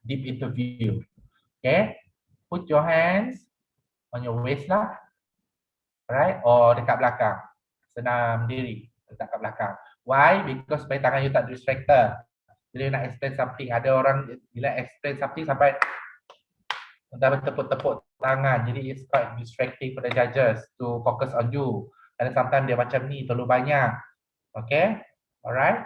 deep interview. Okay. Put your hands on your waist lah. Alright, or dekat belakang. Senam berdiri, dekat belakang. Why? Because supaya tangan you tak distracted. Bila you nak explain something, ada orang bila explain something sampai dah bertepuk-tepuk tangan. Jadi it's quite distracting for the judges to focus on you. And sometimes dia macam ni, terlalu banyak. Okay? Alright?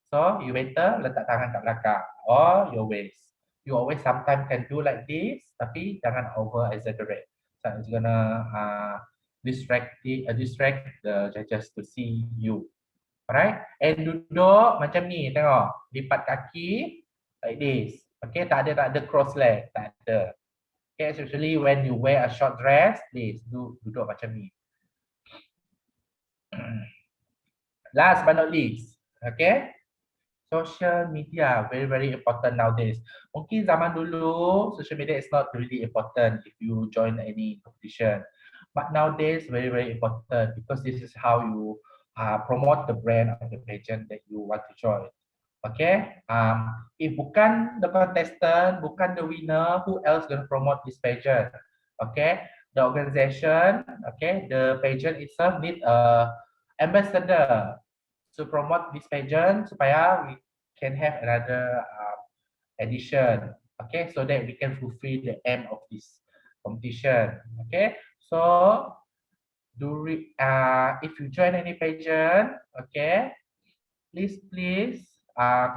So, you better letak tangan kat belakang or your waist. You always sometimes can do like this, tapi jangan over exaggerate. So, it's gonna distract the judges to see you. Alright, and duduk macam ni, tengok. Lipat kaki like this. Okay, tak ada cross leg, tak ada. Okay, especially when you wear a short dress, please duduk macam ni. Last but not least, okay, social media very important nowadays. Mungkin zaman dulu social media is not really important if you join any competition, but nowadays very important because this is how you promote the brand of the pageant that you want to join. Okay, if bukan the contestant, bukan the winner, who else gonna promote this pageant? Okay, the organization, okay, the pageant itself need a ambassador to promote this pageant supaya we can have another edition. Okay, so that we can fulfill the aim of this competition. Okay, so during if you join any pageant, okay, please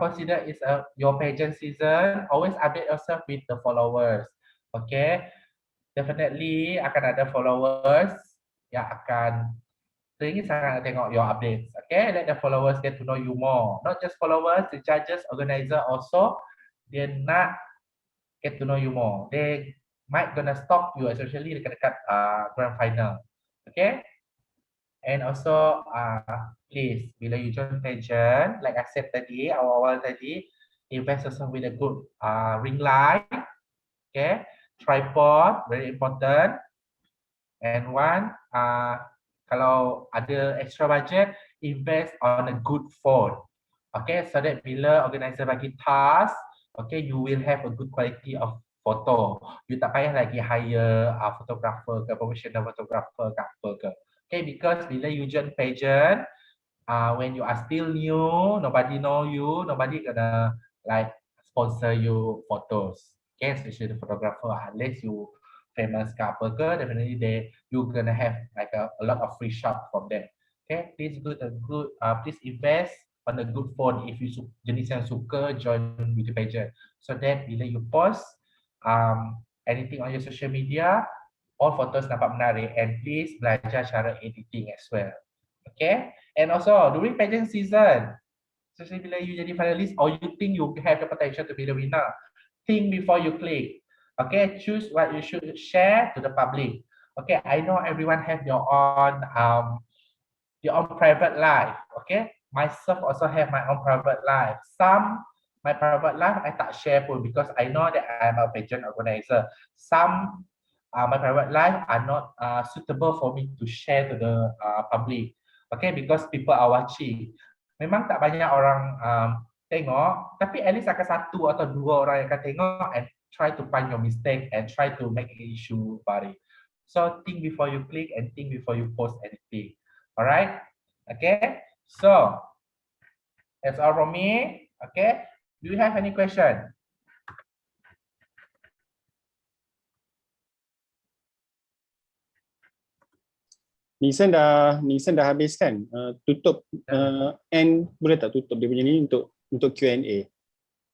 consider it's your pageant season. Always update yourself with the followers. Okay, definitely akan ada followers yang akan teringin sangat tengok your updates. Okay, let the followers get to know you more. Not just followers, the judges, organizer also, they nak get to know you more. They might gonna stalk you, especially dekat grand final. Okay, and also please, bila you join pageant, like I said tadi, awal-awal tadi, invest yourself with a good ring light, okay, tripod, very important, and one, kalau ada extra budget, invest on a good phone, okay, so that bila organizer bagi task, okay, you will have a good quality of photo. You tak payah lagi hire photographer ke, professional photographer ke apa ke. Okay, because bila you join pageant, when you are still new, nobody know you, nobody gonna like sponsor you photos. Okay, especially the photographer, unless you famous ke apa ke, definitely you gonna have like a lot of free shot from them. Okay, please please invest on a good phone if you jenis yang suka join beauty pageant, so that bila you post anything on your social media, all photos nampak menarik, and please belajar cara editing as well. Okay, and also during pageant season, especially bila you jadi finalist or you think you have the potential to be the winner, think before you click. Okay, choose what you should share to the public. Okay, I know everyone have your own private life. Okay, myself also have my own private life. My private life I tak share pun because I know that I'm a pageant organizer. Some my private life are not suitable for me to share to the public. Okay, because people are watching. Memang tak banyak orang tengok, tapi at least akan satu atau dua orang yang akan tengok and try to find your mistake and try to make an issue about it. So think before you click and think before you post anything. Alright? Okay, so that's all from me. Okay, do you have any question? Nixon dah habis kan? Tutup end, boleh tak tutup dia punya ni untuk Q&A?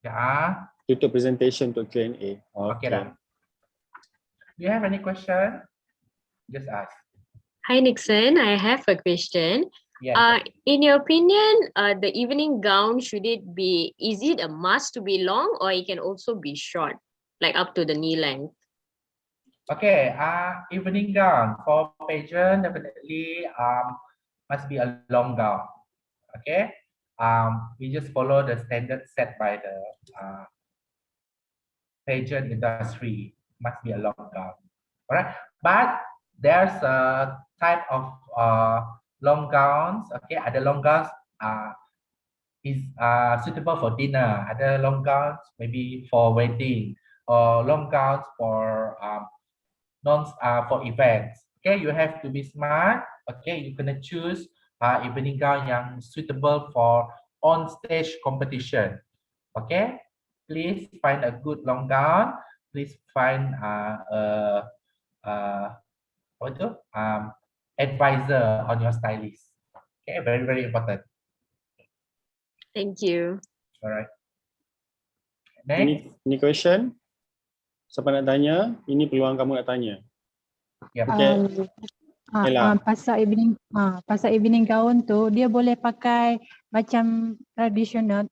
Ya. Tutup presentation untuk Q&A. Okay dah. Do you have any question? Just ask. Hi Nixon, I have a question. Yes. In your opinion, the evening gown, is it a must to be long or it can also be short, like up to the knee length? Okay, evening gown for pageant definitely must be a long gown. Okay, we just follow the standard set by the pageant industry. Must be a long gown. Alright, but there's a type of long gowns. Okay, ada long gowns is suitable for dinner. Ada long gowns maybe for wedding, or long gowns for for events. Okay, you have to be smart. Okay, you gonna choose evening gown yang suitable for on stage competition. Okay, please find a good long gown. Please find advisor on your stylist. Okay, very important. Thank you. All right. Next. Any question? Siapa nak tanya? Ini peluang kamu nak tanya. Yeah. Okay. Ella. Pasal evening gown tu dia boleh pakai macam tradisional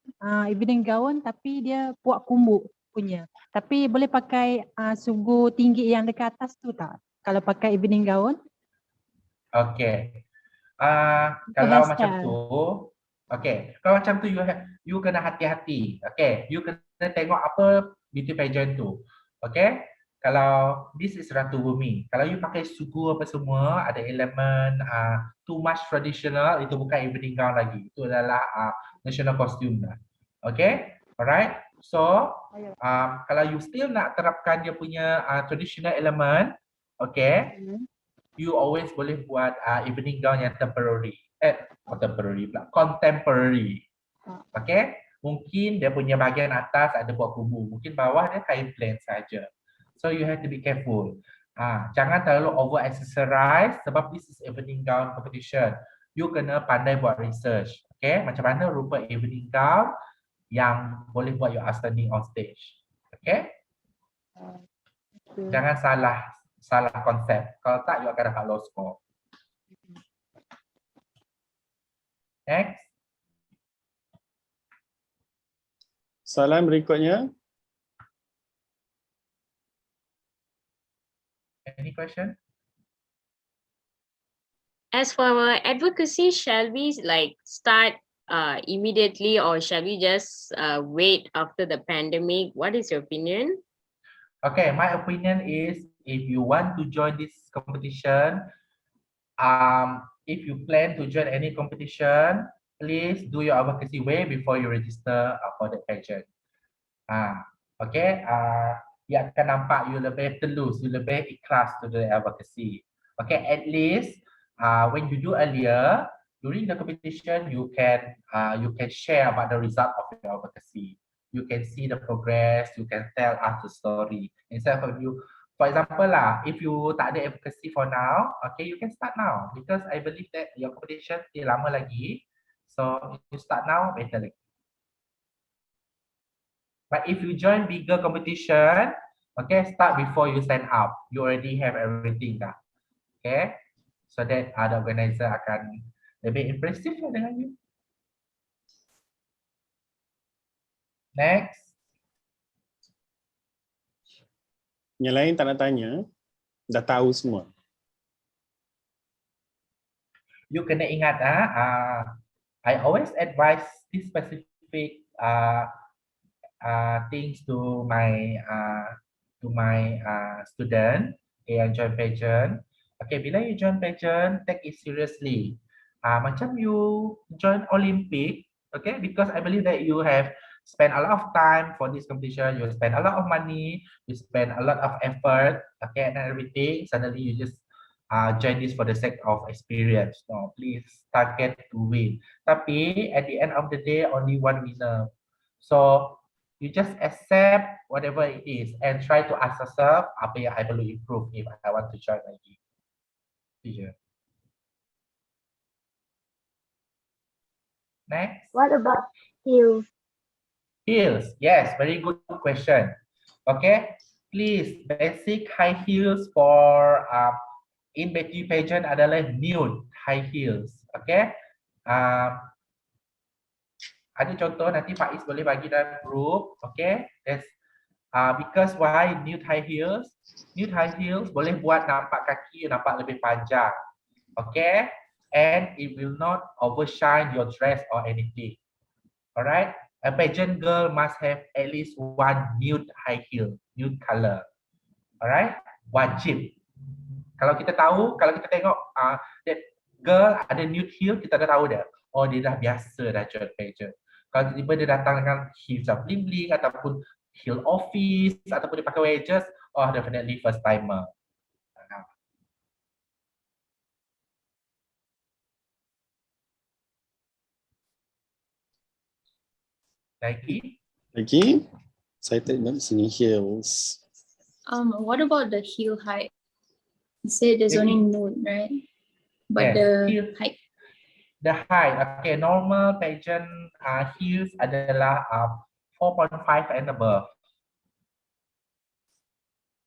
evening gown tapi dia buat kumbuk punya. Tapi boleh pakai sugu tinggi yang dekat atas tu tak? Kalau pakai evening gown? Okay. Kalau macam hairstyle. tu, okay. Kalau macam tu you kena hati-hati. Okay. You kena tengok apa beauty pageant tu. Okay. Kalau this is Ratu Bumi, kalau you pakai sugu apa semua, ada elemen too much traditional, itu bukan evening gown lagi. Itu adalah national costume dah. Okay. Alright. So, kalau you still nak terapkan dia punya traditional element, okay, you always boleh buat evening gown yang temporary. Temporary pula, contemporary. Okay? Mungkin dia punya bahagian atas ada buat kubu, mungkin bawah dia kain plain saja. So you have to be careful. Jangan terlalu over accessorize sebab this is evening gown competition. You kena pandai buat research. Okay? Macam mana rupa evening gown yang boleh buat you standing on stage. Okay? Jangan salah konsep. Kalau tak, you akan dapat low score. Next. Soalan berikutnya. Any question? As for our advocacy, shall we start immediately, or shall we just wait after the pandemic? What is your opinion? Okay, my opinion is if you want to join this competition, if you plan to join any competition, please do your advocacy way before you register for the pageant. Okay, you akan nampak you lebih telus, you lebih ikhlas to the advocacy. Okay, at least when you do earlier during the competition, you can share about the result of your advocacy. You can see the progress, you can tell us the story. Instead of you, for example if you tak ada advocacy for now, okay, you can start now because I believe that your competition still lama lagi. So you start now, better lagi. But if you join bigger competition, okay, start before you sign up. You already have everything dah. Okay, so that the organizer akan lebih impressive dengan you. Next. Yang lain tak nak tanya, dah tahu semua. You kena ingat I always advise this specific things to my student yang join pageant. Okay, bila you join pageant, take it seriously. Macam you join Olympic, okay, because I believe that you have spend a lot of time for this competition, you spend a lot of money, you spend a lot of effort, okay, and everything. Suddenly you just join this for the sake of experience. No, please target to win. Tapi at the end of the day, only one winner. So you just accept whatever it is and try to ask yourself, apa yang I perlu improve if I want to join lagi. Yeah. Next. What about heels? Heels, yes, very good question. Okay, please, basic high heels for in beauty pageant adalah nude high heels. Okay, ada contoh nanti Faiz boleh bagi dalam group. Okay, that's because why nude high heels? Nude high heels boleh buat nampak kaki nampak lebih panjang. Okay, and it will not overshine your dress or anything. Alright. A pageant girl must have at least one nude high heel, nude color. Alright, wajib. Kalau kita tengok that girl ada nude heel, kita dah tahu dah. Oh, dia dah biasa dah join pageant. Kalau tiba-tiba dia datang dengan heels yang bling-bling ataupun heel office ataupun dia pakai wedges, oh definitely first timer. Lagi? Saya tengok di sini heels. What about the heel height? You said there's only nude, right? But yes, the heel, height. The height, okay, normal pageant heels adalah 4.5 and above.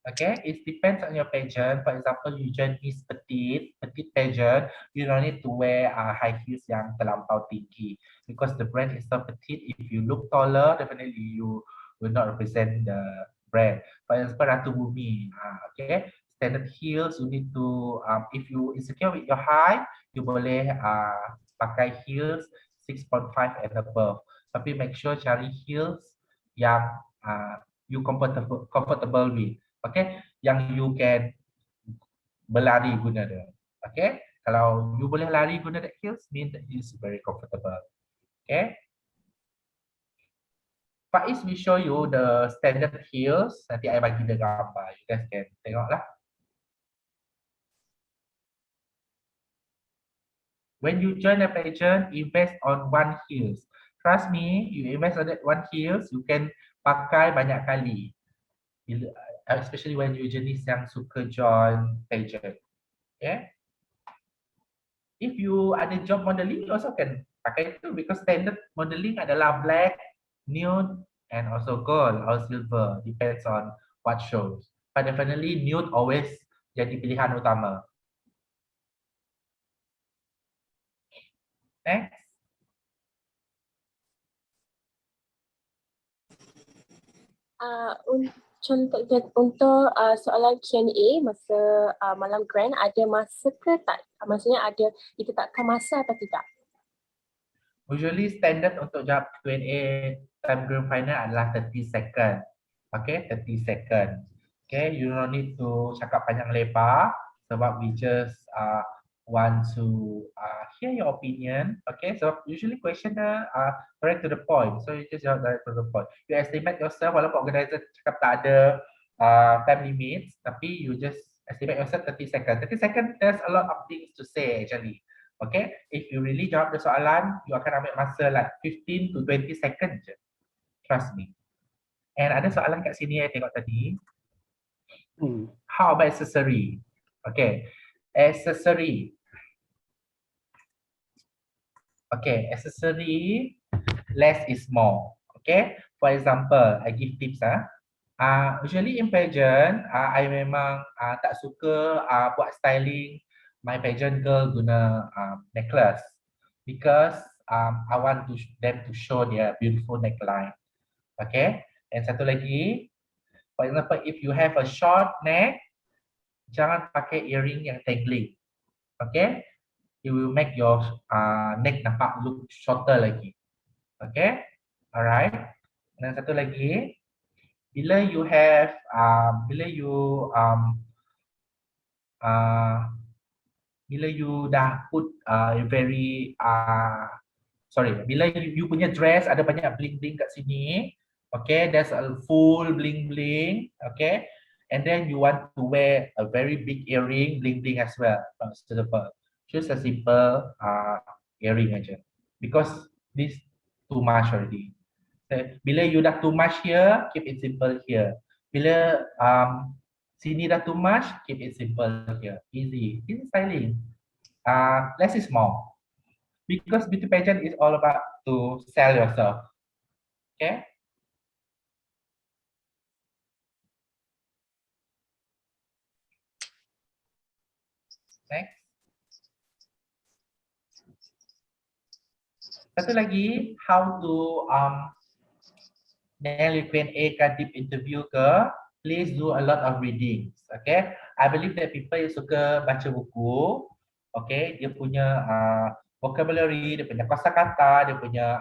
Okay, it depends on your pageant. For example, you join Miss Petite pageant, you don't need to wear high heels yang terlampau tinggi because the brand is so petite. If you look taller, definitely you will not represent the brand. For example, Ratu Bumi, okay, standard heels you need to, if you insecure with your height, you boleh pakai heels 6.5 and above. Tapi make sure cari heels yang you comfortable with. Okay, yang you can berlari guna dia. Okay, kalau you boleh lari guna that heels, mean that it's very comfortable. Okay. Faiz will show you the standard heels. Nanti I bagi dia gambar. You guys can tengoklah. When you join a pageant, invest on one heels. Trust me, you invest on that one heels, you can pakai banyak kali. Especially when you jenis yang suka join pageant. Okay. If you ada job modeling, you also can pakai itu because standard modeling adalah black, nude, and also gold or silver. Depends on what shows. But definitely nude always jadi pilihan utama. Next. Untuk soalan Q&A masa malam grand ada masa ke tak? Maksudnya ada ditetapkan masa atau tidak? Usually standard untuk jawab Q&A time grand final adalah 30 second. Okay, 30 second. Okay, you don't need to cakap panjang lebar sebab we just want to hear your opinion. Okay, so usually question direct to the point. So you just jawab direct to the point. You estimate yourself walaupun organizer cakap tak ada time limits, tapi you just estimate yourself 30 seconds. 30 seconds, there's a lot of things to say actually. Okay, if you really jawab the soalan, you akan ambil masa like 15 to 20 seconds je. Trust me. And ada soalan kat sini saya tengok tadi. How about accessory? Okay, accessory. Okay, accessory, less is more. Okay, for example, I give tips. Usually in pageant, I memang tak suka buat styling my pageant girl guna necklace because I want them to show their beautiful neckline. Okay, and satu lagi, for example, if you have a short neck, jangan pakai earring yang tangling. Okay, it will make your neck nampak look shorter lagi. Okay, alright. Dan satu lagi, bila you have bila you dah put bila you punya dress ada banyak bling bling kat sini, okay, there's a full bling bling, okay, and then you want to wear a very big earring bling bling as well. Choose a simple earring aja because this too much already. Bila you dah too much here, keep it simple here. Bila sini dah too much, keep it simple here. Easy styling. Less is more. Because beauty pageant is all about to sell yourself. Okay? Next. Satu lagi, how to nail your Q&A ke deep interview ke, please do a lot of readings. Okay? I believe that people yang suka baca buku, okay, dia punya vocabulary, dia punya kosakata, dia punya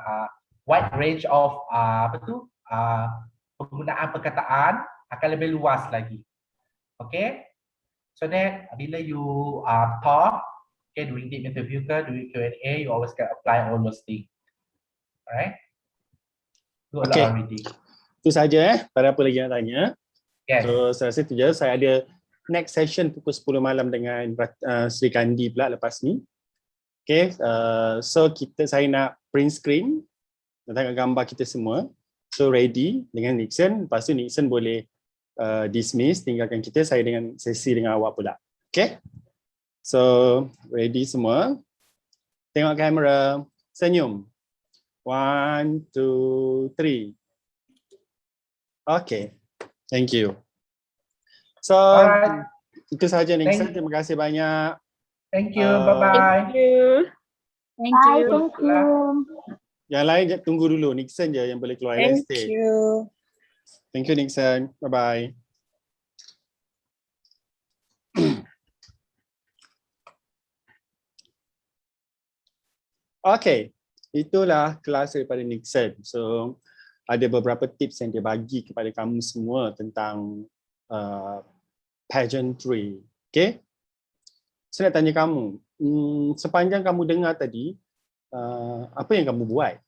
wide range of penggunaan perkataan akan lebih luas lagi. Okay? So that bila you talk, okay, during deep interview ke, during Q&A, you always can apply all those things. Alright? Do a lot of reading. Itu saja pada apa lagi nak tanya. Yes. So saya rasa itu je. Saya ada next session pukul 10 malam dengan Sri Kandi pula lepas ni. Okay, so saya nak print screen dan tengok gambar kita semua. So ready dengan Nixon. Lepas tu Nixon boleh dismiss, tinggalkan kita, saya dengan sesi dengan awak pula. Okay, so ready semua. Tengok kamera, senyum. 1, 2, 3. Okay, thank you. So, Alright. itu sahaja Nixon. Thank- Terima kasih banyak. Thank you. Uh, Bye-bye. Thank you. Thank Bye, you. thank you. Yang lain tunggu dulu. Nixon je yang boleh keluar. Thank Stay. you. Thank you Nixon. Bye-bye. Okay, itulah kelas daripada Nixon. So, ada beberapa tips yang dia bagi kepada kamu semua tentang pageantry. Okay? Saya nak tanya kamu, sepanjang kamu dengar tadi, apa yang kamu buat?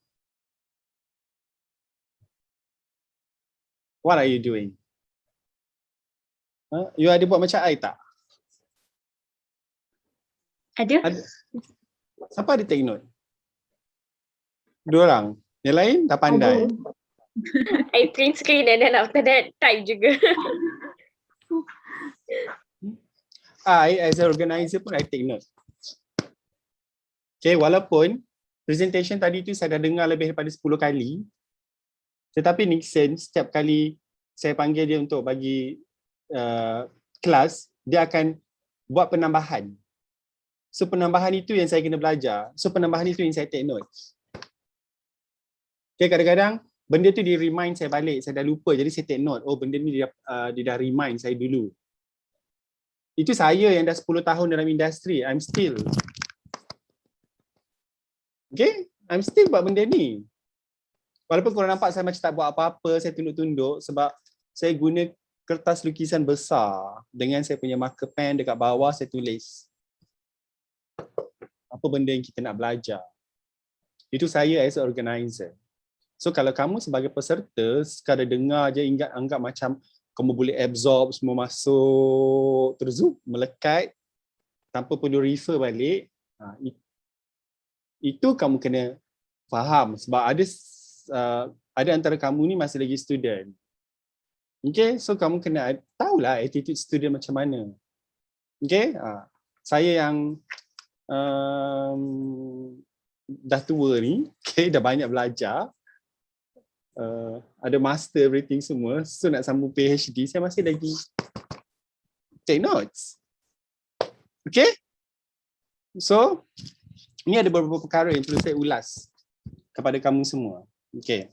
What are you doing? You ada buat macam I tak? Ada? Siapa ada take note? Dua orang. Yang lain dah pandai. I print screen and then after that type juga. I as an organizer pun I take note. Okay, walaupun presentation tadi tu saya dah dengar lebih daripada 10 kali, tetapi Nixon setiap kali saya panggil dia untuk bagi kelas, dia akan buat penambahan. So penambahan itu yang saya kena belajar. So penambahan itu yang saya take note. Okay, kadang-kadang benda tu dia remind saya balik, saya dah lupa, jadi saya take note. Oh, benda ni dia dah remind saya dulu. Itu saya yang dah 10 tahun dalam industri, I'm still. Okay, I'm still buat benda ni. Walaupun korang nampak saya macam tak buat apa-apa, saya tunduk-tunduk sebab saya guna kertas lukisan besar dengan saya punya marker pen dekat bawah saya tulis apa benda yang kita nak belajar. Itu saya as a organizer. So kalau kamu sebagai peserta sekadar dengar je anggap macam kamu boleh absorb semua masuk terus melekat tanpa perlu refer balik, itu kamu kena faham sebab ada antara kamu ni masih lagi student. Okay, so kamu kena tahulah attitude student macam mana. Okay, saya yang dah tua ni, okay, dah banyak belajar, ada master everything semua, so nak sambung PhD saya masih lagi take notes. Okay, so ni ada beberapa perkara yang perlu saya ulas kepada kamu semua. Okay,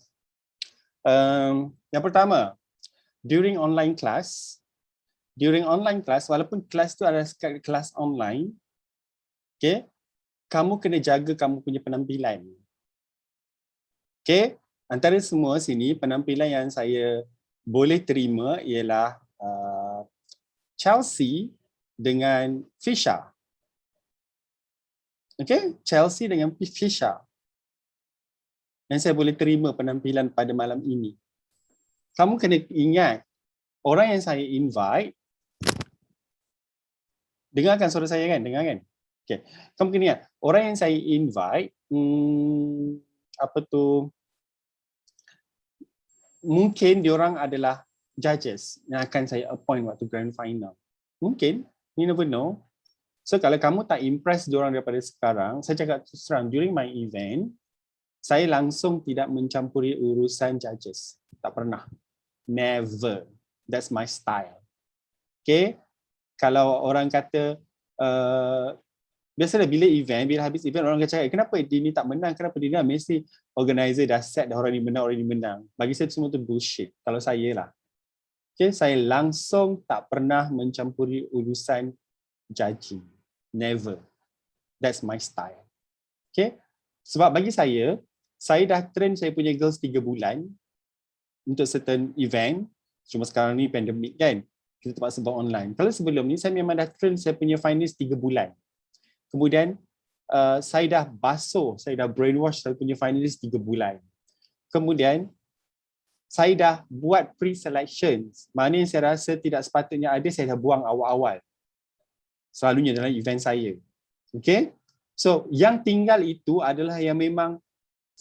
yang pertama, during online class, walaupun kelas tu adalah kelas online, okay, kamu kena jaga kamu punya penampilan. Okay, antara semua sini penampilan yang saya boleh terima ialah Chelsea dengan Fisha. Okay, Chelsea dengan Fisha. Yang saya boleh terima penampilan pada malam ini. Kamu kena ingat, orang yang saya invite, dengarkan suara saya kan? Dengar kan? Okay. Kamu kena ingat, orang yang saya invite, mungkin diorang adalah judges yang akan saya appoint waktu grand final. Mungkin, you never know. So kalau kamu tak impress diorang daripada sekarang, saya cakap terus terang, during my event, saya langsung tidak mencampuri urusan judges. Tak pernah. Never. That's my style. Okay? Kalau orang kata, biasalah bila habis event, orang akan cakap, kenapa dia ni tak menang, kenapa dia ni mesti organizer dah set dah orang ni menang. Bagi saya semua tu bullshit. Kalau saya lah. Okay? Saya langsung tak pernah mencampuri urusan judging. Never. That's my style. Okay? Sebab bagi saya dah train saya punya girls 3 bulan untuk certain event. Cuma sekarang ni pandemik kan, kita terpaksa buat online. Kalau sebelum ni saya memang dah train saya punya finalist 3 bulan. Kemudian saya dah basuh, saya dah brainwash saya punya finalist 3 bulan. Kemudian saya dah buat pre-selections. Mana yang saya rasa tidak sepatutnya ada, saya dah buang awal-awal. Selalunya dalam event saya. Okay? So yang tinggal itu adalah yang memang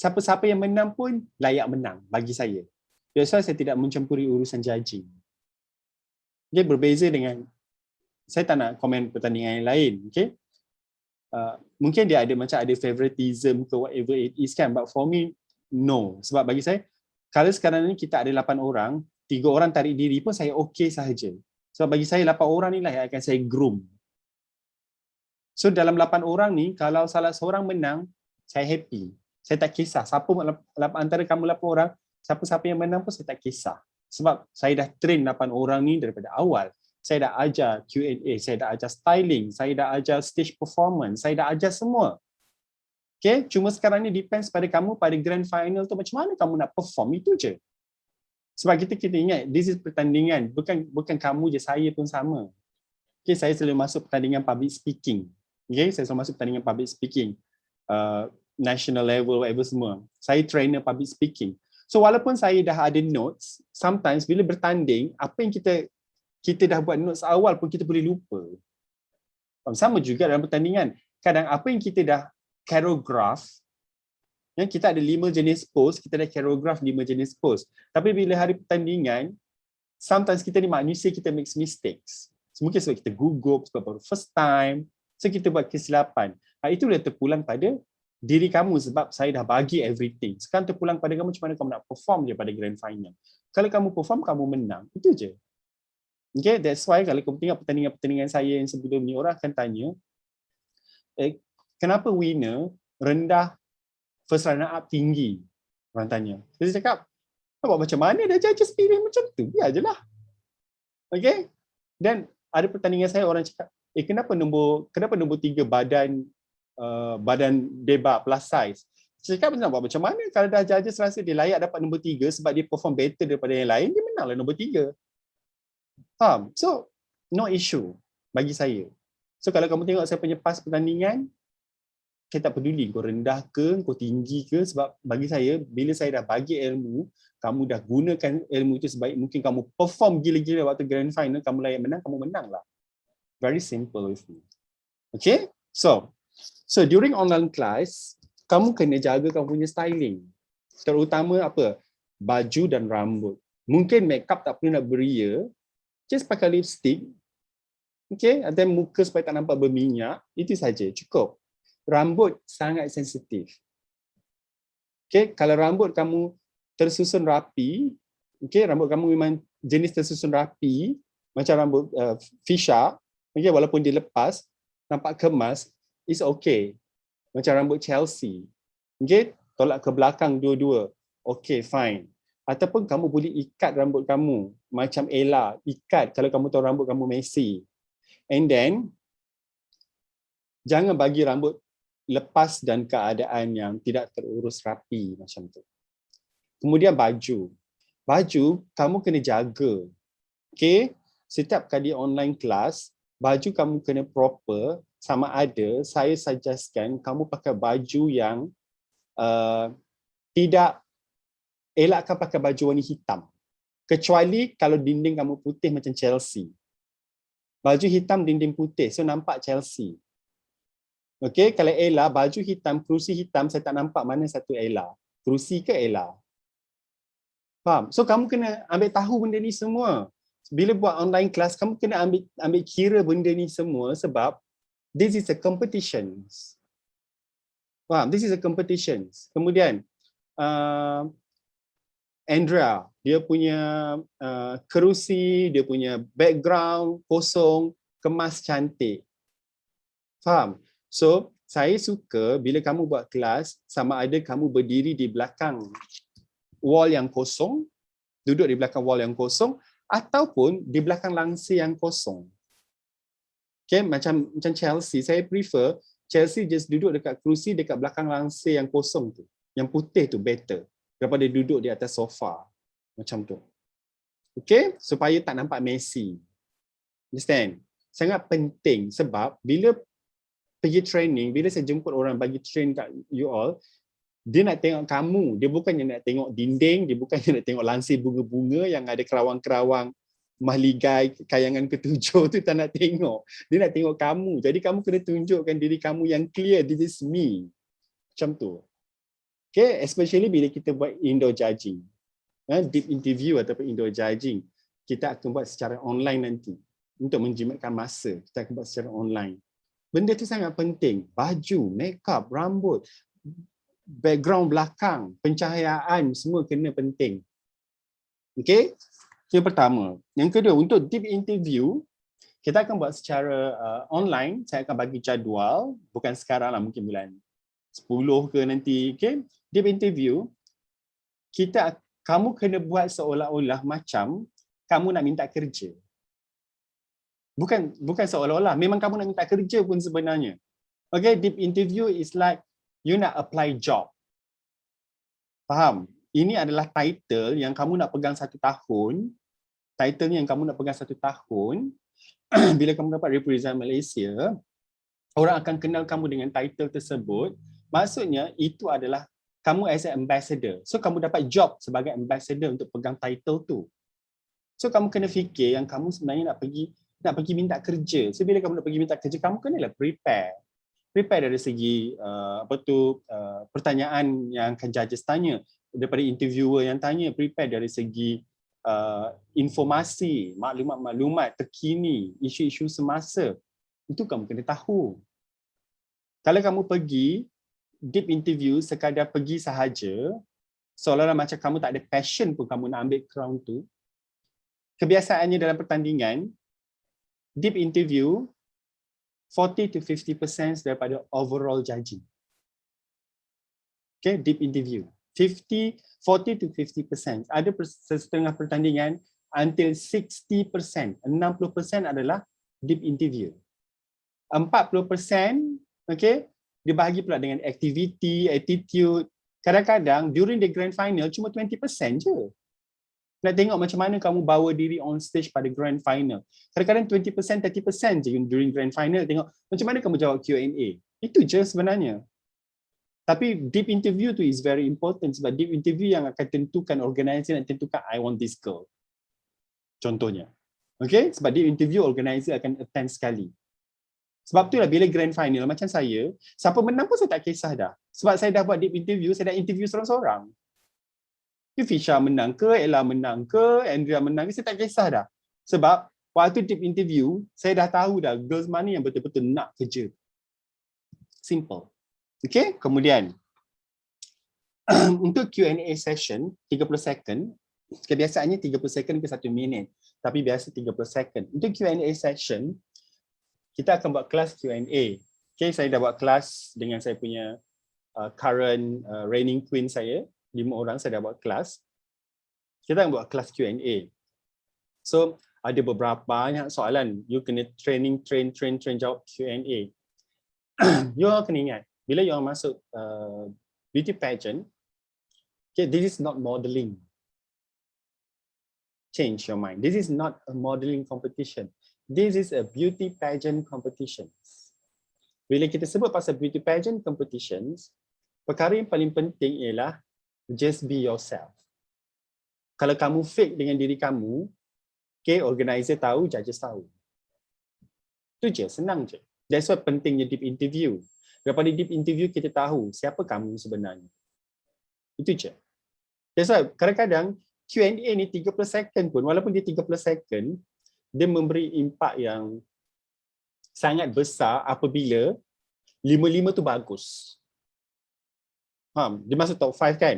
siapa-siapa yang menang pun layak menang bagi saya. That's why saya tidak mencampuri urusan judging. Dia berbeza dengan, saya tak nak komen pertandingan yang lain. Okay? Mungkin dia ada macam ada favoritism ke whatever it is kan, but for me, no. Sebab bagi saya, kalau sekarang ni kita ada 8 orang, 3 orang tarik diri pun saya okay sahaja. So bagi saya 8 orang ni lah yang akan saya groom. So dalam 8 orang ni, kalau salah seorang menang, saya happy. Saya tak kisah. Antara kamu 8 orang, siapa-siapa yang menang pun saya tak kisah. Sebab saya dah train 8 orang ni daripada awal. Saya dah ajar Q&A, saya dah ajar styling, saya dah ajar stage performance, saya dah ajar semua. Okay, cuma sekarang ni depends pada kamu pada grand final tu macam mana kamu nak perform, itu je. Sebab kita ingat, this is pertandingan, bukan kamu je, saya pun sama. Okay, saya selalu masuk pertandingan public speaking. Okay, saya selalu masuk pertandingan public speaking. National level, whatever semua. Saya trainer public speaking. So walaupun saya dah ada notes, sometimes bila bertanding, apa yang kita dah buat notes awal pun kita boleh lupa. Sama juga dalam pertandingan. Kadang apa yang kita dah choreograph, kita ada 5 jenis pose, kita dah choreograph 5 jenis pose. Tapi bila hari pertandingan, sometimes kita ni manusia, kita make mistakes. Mungkin sebab kita gugup, sebab baru first time, so kita buat kesilapan. Itu dah terpulang pada diri kamu sebab saya dah bagi everything. Sekarang terpulang pada kamu macam mana kamu nak perform je pada grand final. Kalau kamu perform, kamu menang. Itu je. Okay, that's why kalau kamu tengok pertandingan-pertandingan saya yang sebelum ni, orang akan tanya, kenapa winner rendah, first runner up tinggi? Orang tanya. Jadi saya cakap, nampak macam mana dah judges pilih macam tu? Biar je lah. Okay? Dan ada pertandingan saya, orang cakap, kenapa nombor 3 badan debat plus size? Saya cakap, nampak macam mana kalau dah judges rasa dia layak dapat nombor 3 sebab dia perform better daripada yang lain, dia menanglah nombor 3. Faham? So, no issue bagi saya. So, kalau kamu tengok saya punya pas pertandingan, saya tak peduli kau rendah ke, kau tinggi ke, sebab bagi saya, bila saya dah bagi ilmu, kamu dah gunakan ilmu itu sebaik mungkin, kamu perform gila-gila waktu grand final, kamu layak menang, kamu menang lah. Very simple with me. Okay? So during online class, kamu kena jaga kamu punya styling. Terutama apa? Baju dan rambut. Mungkin makeup tak perlu nak beria, just pakai lipstick, okay, dan muka supaya tak nampak berminyak, itu saja, cukup. Rambut sangat sensitif. Okay, kalau rambut kamu tersusun rapi, okay, rambut kamu memang jenis tersusun rapi, macam rambut Fisha, okay, walaupun dia lepas, nampak kemas, is okay. Macam rambut Chelsea, okay, tolak ke belakang dua-dua, okay, fine. Ataupun kamu boleh ikat rambut kamu macam Ella, ikat kalau kamu tahu rambut kamu messy. And then jangan bagi rambut lepas dan keadaan yang tidak terurus rapi macam tu. Kemudian baju. Baju kamu kena jaga. Okay? Setiap kali online class, baju kamu kena proper, sama ada saya suggestkan kamu pakai baju yang tidak, elakkan pakai baju warna hitam. Kecuali kalau dinding kamu putih macam Chelsea. Baju hitam, dinding putih, so nampak Chelsea. Okay, kalau Ella, baju hitam, kerusi hitam, saya tak nampak mana satu Ella. Kerusi ke Ella? Faham? So kamu kena ambil tahu benda ni semua. Bila buat online class, kamu kena ambil kira benda ni semua sebab this is a competition. Faham? This is a competition. Kemudian, Andrea, dia punya kerusi, dia punya background kosong, kemas cantik. Faham? So, saya suka bila kamu buat kelas, sama ada kamu berdiri di belakang wall yang kosong, duduk di belakang wall yang kosong, ataupun di belakang langsir yang kosong. Okay, macam Chelsea, saya prefer Chelsea just duduk dekat kerusi dekat belakang langsir yang kosong tu. Yang putih tu better daripada duduk di atas sofa. Macam tu. Okay, supaya tak nampak messy. Understand? Sangat penting sebab bila pergi training, bila saya jemput orang bagi train kat you all, dia nak tengok kamu. Dia bukannya nak tengok dinding, dia bukannya nak tengok lansir bunga-bunga yang ada kerawang-kerawang mahligai kayangan ketujuh tu, tak nak tengok. Dia nak tengok kamu. Jadi kamu kena tunjukkan diri kamu yang clear, this is me. Macam tu. Okay, especially bila kita buat indoor judging. Deep interview ataupun indoor judging, kita akan buat secara online nanti. Untuk menjimatkan masa, kita akan buat secara online. Benda tu sangat penting. Baju, makeup, rambut, background belakang, pencahayaan, semua kena penting. Okay? Yang pertama. Yang kedua, untuk deep interview, kita akan buat secara online. Saya akan bagi jadual, bukan sekarang lah, mungkin bulan 10 ke nanti. Okay? Deep interview, kamu kena buat seolah-olah macam kamu nak minta kerja. Bukan seolah-olah, memang kamu nak minta kerja pun sebenarnya. Okay, deep interview is like you nak apply job. Faham? Ini adalah title yang kamu nak pegang 1 tahun. Title yang kamu nak pegang 1 tahun. Bila kamu dapat represent Malaysia, orang akan kenal kamu dengan title tersebut. Maksudnya itu adalah kamu as an ambassador. So kamu dapat job sebagai ambassador untuk pegang title tu. So kamu kena fikir yang kamu sebenarnya nak pergi minta kerja. So bila kamu nak pergi minta kerja, kamu kenalah prepare dari segi pertanyaan yang akan judges tanya, daripada interviewer yang tanya, prepare dari segi informasi, maklumat terkini, isu-isu semasa. Itu kamu kena tahu. Kalau kamu pergi deep interview sekadar pergi sahaja, seolah-olah macam kamu tak ada passion pun kamu nak ambil crown tu, kebiasaannya dalam pertandingan, deep interview 40 to 50% daripada overall judging. Okay, deep interview. 40 to 50%. Ada setengah pertandingan until 60%. 60% adalah deep interview. 40%, okay, dibahagi pula dengan activity, attitude. Kadang-kadang during the grand final cuma 20% je. Nak tengok macam mana kamu bawa diri on stage pada grand final. Kadang-kadang 20%, 30% je during grand final. Tengok macam mana kamu jawab Q&A. Itu je sebenarnya. Tapi deep interview tu is very important sebab deep interview yang akan tentukan, organizer nak tentukan I want this girl. Contohnya. Okay? Sebab deep interview organizer akan attend sekali. Sebab itulah bila grand final macam saya, siapa menang pun saya tak kisah dah. Sebab saya dah buat deep interview, saya dah interview seorang-seorang. Fisha menang ke, Ella menang ke, Andrea menang ke, saya tak kisah dah. Sebab waktu deep interview, saya dah tahu dah girls mana yang betul-betul nak kerja. Simple. Okay, kemudian untuk Q&A session 30 second, kebiasaannya 30 second ke 1 minit, tapi biasa 30 second. Untuk Q&A session, kita akan buat kelas Q&A. Okay, saya dah buat kelas dengan saya punya current reigning queen saya, 5 orang saya dah buat kelas. Kita akan buat kelas Q&A. So, ada beberapa banyak soalan. You kena train jawab Q&A. You all kena ingat, bila you all masuk beauty pageant, okay, this is not modeling. Change your mind. This is not a modeling competition. This is a beauty pageant competition. Bila kita sebut pasal beauty pageant competitions, perkara yang paling penting ialah just be yourself. Kalau kamu fake dengan diri kamu, okay, organizer tahu, judges tahu. Itu je, senang je. That's why pentingnya deep interview. Daripada deep interview kita tahu siapa kamu sebenarnya. Itu je. That's why kadang-kadang Q&A ni 30 second pun, walaupun dia 30 second, dia memberi impak yang sangat besar apabila 5-5 tu bagus. Dia masuk top 5 kan?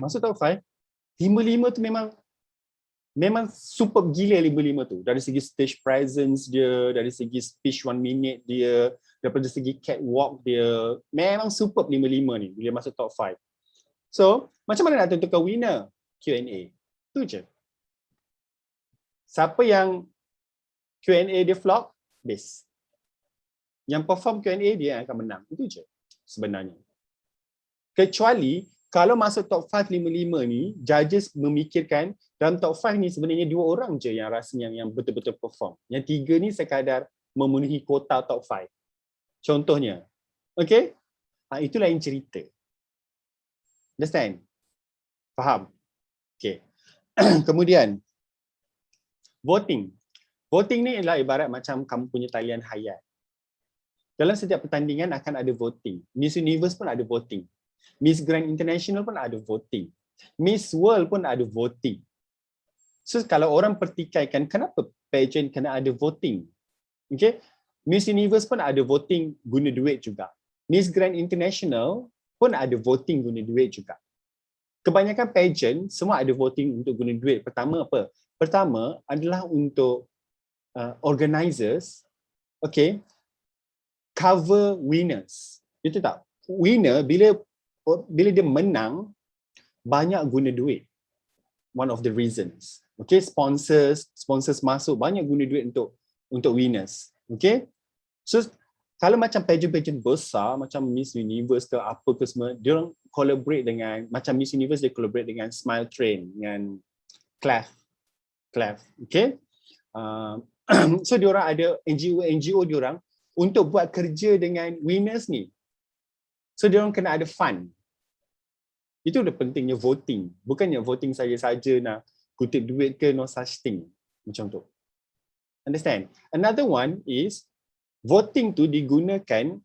Masuk top 5, 5-5 tu memang superb gila 5-5 tu. Dari segi stage presence dia, dari segi speech 1 minute dia, daripada segi catwalk dia, memang superb 5-5 ni bila masuk top 5. So, macam mana nak tentukan winner? Q&A. Itu je. Siapa yang Q&A dia flop, best. Yang perform Q&A dia yang akan menang. Itu je sebenarnya. Kecuali kalau masuk top 5 5-5 ni, judges memikirkan dalam top 5 ni sebenarnya 2 orang je yang rasanya yang betul-betul perform. Yang 3 ni sekadar memenuhi kuota top 5. Contohnya. Okay? Itulah yang cerita. Understand? Faham? Okay. Kemudian, voting. Voting ni adalah ibarat macam kamu punya talian hayat. Dalam setiap pertandingan akan ada voting. Miss Universe pun ada voting. Miss Grand International pun ada voting. Miss World pun ada voting. So kalau orang pertikaikan kenapa pageant kena ada voting? Okay? Miss Universe pun ada voting guna duit juga. Miss Grand International pun ada voting guna duit juga. Kebanyakan pageant semua ada voting untuk guna duit. Pertama apa? Pertama adalah untuk organizers, okay, cover winners. Itu tak? Winner bila dia menang, banyak guna duit. One of the reasons. Okay, sponsors masuk, banyak guna duit untuk winners. Okay, so kalau macam pageant besar, macam Miss Universe ke apa ke semua, dia orang collaborate dengan, macam Miss Universe dia collaborate dengan Smile Train, dengan Clef, okay. So diorang ada NGO diorang untuk buat kerja dengan winners ni. So diorang kena ada fund. Itu udah pentingnya voting. Bukannya voting saja-saja nak kutip duit ke, no such thing. Macam tu. Understand? Another one is voting tu digunakan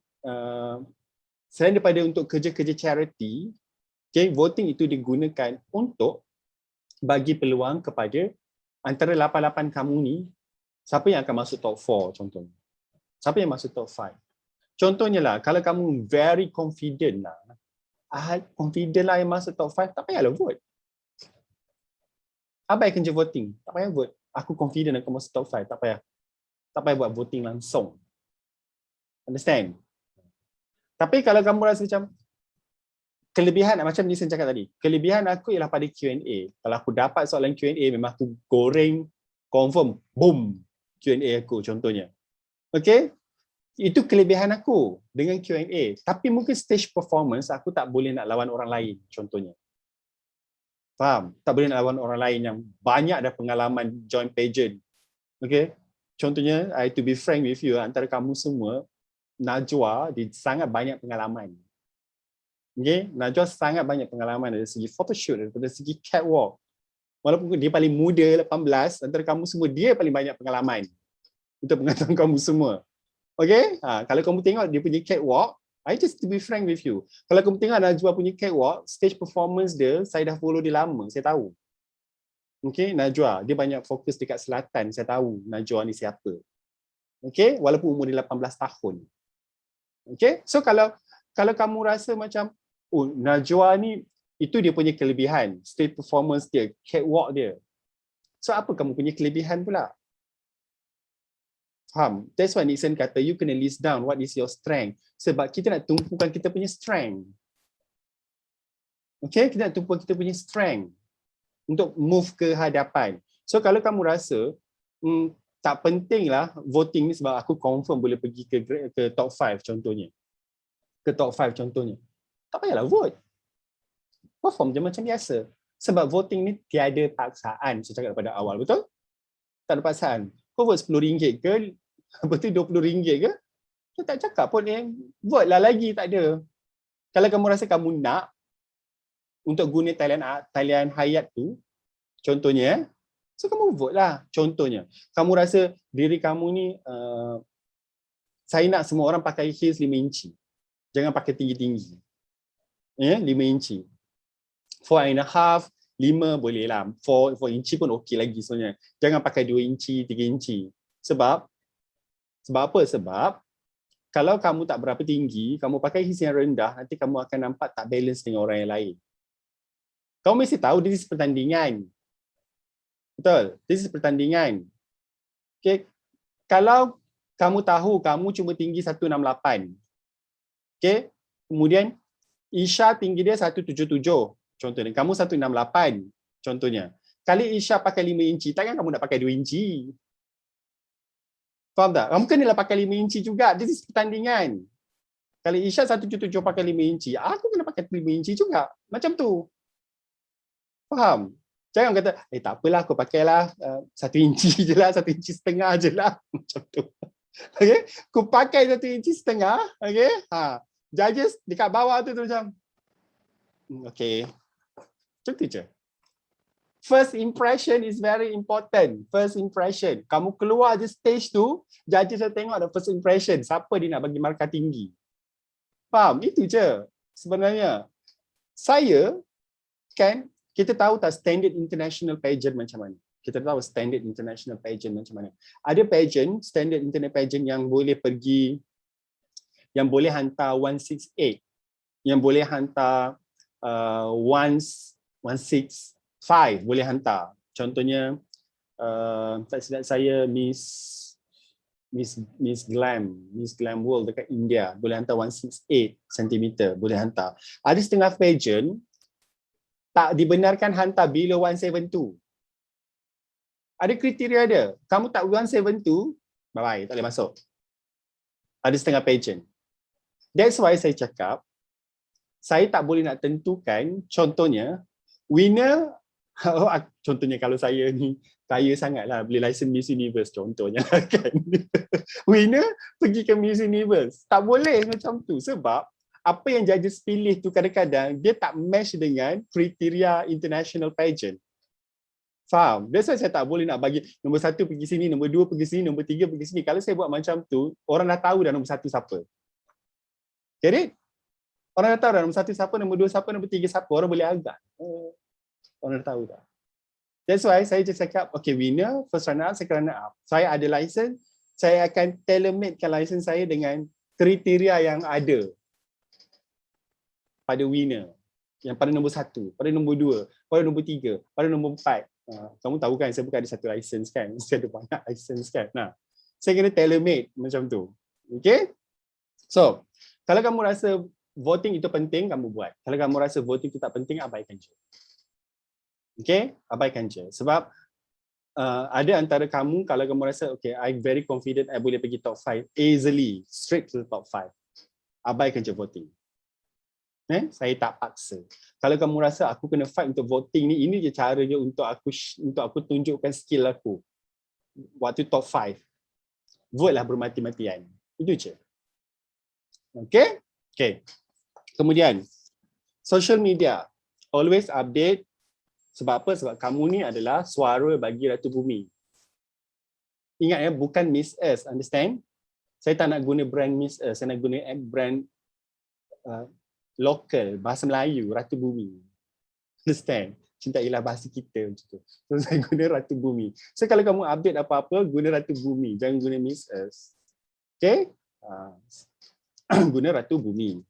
selain daripada untuk kerja-kerja charity, okay, voting itu digunakan untuk bagi peluang kepada antara 8 kamu ni, siapa yang akan masuk top 4 contohnya. Siapa yang masuk top 5. Contohnya lah, kalau kamu very confident lah, yang masuk top 5, tak payahlah vote. Apa yang kerja voting? Tak payah vote. Aku confident akan masuk top 5, tak payah. Tak payah buat voting langsung. Understand? Tapi kalau kamu rasa macam, kelebihan, macam Nisan cakap tadi, kelebihan aku ialah pada Q&A. Kalau aku dapat soalan Q&A, memang aku goreng, confirm, boom, Q&A aku contohnya. Okay? Itu kelebihan aku dengan Q&A. Tapi mungkin stage performance, aku tak boleh nak lawan orang lain contohnya. Faham? Tak boleh nak lawan orang lain yang banyak dah pengalaman join pageant. Okay? Contohnya, to be frank with you, antara kamu semua, Najwa, dia sangat banyak pengalaman. Okay, Najwa sangat banyak pengalaman dari segi photoshoot, daripada segi catwalk. Walaupun dia paling muda, 18, antara kamu semua, dia paling banyak pengalaman. Untuk pengetahuan kamu semua. Okay, kalau kamu tengok dia punya catwalk, I just to be frank with you. Kalau kamu tengok Najwa punya catwalk, stage performance dia, saya dah follow dia lama, saya tahu. Okay, Najwa, dia banyak fokus dekat selatan, saya tahu Najwa ni siapa. Okay, walaupun umur dia 18 tahun. Okay, so kalau kamu rasa macam, oh Najwa ni, itu dia punya kelebihan, stage performance dia, catwalk dia. So apa kamu punya kelebihan pula? Faham? That's why Nixon kata, you kena list down what is your strength. Sebab kita nak tumpukan kita punya strength. Okay, kita nak tumpukan kita punya strength untuk move ke hadapan. So kalau kamu rasa, tak penting lah voting ni sebab aku confirm boleh pergi ke top 5 contohnya. Ke top 5 contohnya. Tak payahlah vote. Perform je macam biasa. Sebab voting ni tiada paksaan, saya cakap pada awal, betul? Tak ada paksaan. Kau vote RM10 ke, betul RM20 ke? Saya tak cakap pun vote lah lagi, tak ada. Kalau kamu rasa kamu nak untuk guna talian hayat tu, contohnya, so kamu vote lah. Contohnya, kamu rasa diri kamu ni, saya nak semua orang pakai heels 5 inci. Jangan pakai tinggi-tinggi. 5 inci. 4.5, 5 boleh lah. 4 inci pun okey lagi sebenarnya. Jangan pakai 2 inci, 3 inci. Sebab apa? Sebab kalau kamu tak berapa tinggi, kamu pakai heels yang rendah, nanti kamu akan nampak tak balance dengan orang yang lain. Kamu mesti tahu this is pertandingan. Betul? This is pertandingan. Okay. Kalau kamu tahu kamu cuma tinggi 168. Okay. Kemudian Isha tinggi dia 177. Contohnya. Kamu 168. Contohnya. Kali Isha pakai 5 inci, takkan kamu nak pakai 2 inci? Faham tak? Kamu kenalah pakai 5 inci juga. This is pertandingan. Kali Isha 177 pakai 5 inci, aku kena pakai 5 inci juga. Macam tu. Faham? Jangan kata, tak apalah aku pakailah 1 inci je lah, 1 inci setengah je lah. Macam tu. Okay? Aku pakai 1 inci setengah. Okay? Judges dekat bawah tu macam, okay. Macam tu je. First impression is very important. First impression. Kamu keluar je stage tu, judges dah tengok ada first impression. Siapa dia nak bagi markah tinggi. Faham? Itu je. Sebenarnya, kita tahu tak standard international pageant macam mana? Kita tahu standard international pageant macam mana? Ada pageant, standard international pageant yang boleh pergi, yang boleh hantar 168, yang boleh hantar 165 boleh hantar. Contohnya tak silap saya Miss Glam World dekat India, boleh hantar 168 cm, boleh hantar. Ada setengah pageant tak dibenarkan hantar below 172. Ada kriteria dia. Kamu tak 172, bye-bye, tak boleh masuk. Ada setengah pageant. That's why saya cakap, saya tak boleh nak tentukan, contohnya, winner, contohnya kalau saya ni kaya sangatlah, beli license Miss Universe contohnya kan. Winner pergi ke Miss Universe. Tak boleh macam tu sebab apa yang judges pilih tu kadang-kadang dia tak match dengan kriteria international pageant. Faham? That's why saya tak boleh nak bagi nombor 1 pergi sini, nombor 2 pergi sini, nombor 3 pergi sini. Kalau saya buat macam tu, orang dah tahu dah nombor 1 siapa. Get it? Orang dah tahu dah nombor 1 siapa, nombor 2 siapa, nombor 3 siapa. Orang boleh agak. Orang dah tahu dah. That's why saya just cakap, okay, winner, first runner up, second runner up. Saya ada license, saya akan tailor-madekan license saya dengan kriteria yang ada pada winner. Yang pada nombor 1, pada nombor 2, pada nombor 3, pada nombor 4. Kamu tahu kan, saya bukan ada satu license kan, saya ada banyak license kan. Nah, saya kena tailor-made macam tu. Okay? So, kalau kamu rasa voting itu penting, kamu buat. Kalau kamu rasa voting itu tak penting, abaikan je. Okay, abaikan je. Sebab ada antara kamu, kalau kamu rasa, okay, I'm very confident, I boleh pergi top 5 easily, straight to the top 5. Abaikan je voting. Saya tak paksa. Kalau kamu rasa aku kena fight untuk voting ni, ini je cara je untuk aku tunjukkan skill aku. Waktu top 5. Vote lah bermati-matian. Itu je. Okay? Okay. Kemudian, social media. Always update. Sebab apa? Sebab kamu ni adalah suara bagi Ratu Bumi. Ingat ya, bukan Miss Earth, understand? Saya tak nak guna brand Miss Earth, saya nak guna brand lokal, bahasa Melayu, Ratu Bumi. Understand? Cintailah bahasa kita macam tu. So saya guna Ratu Bumi. So kalau kamu update apa-apa, guna Ratu Bumi, jangan guna Miss Earth. Okay? Guna Ratu Bumi.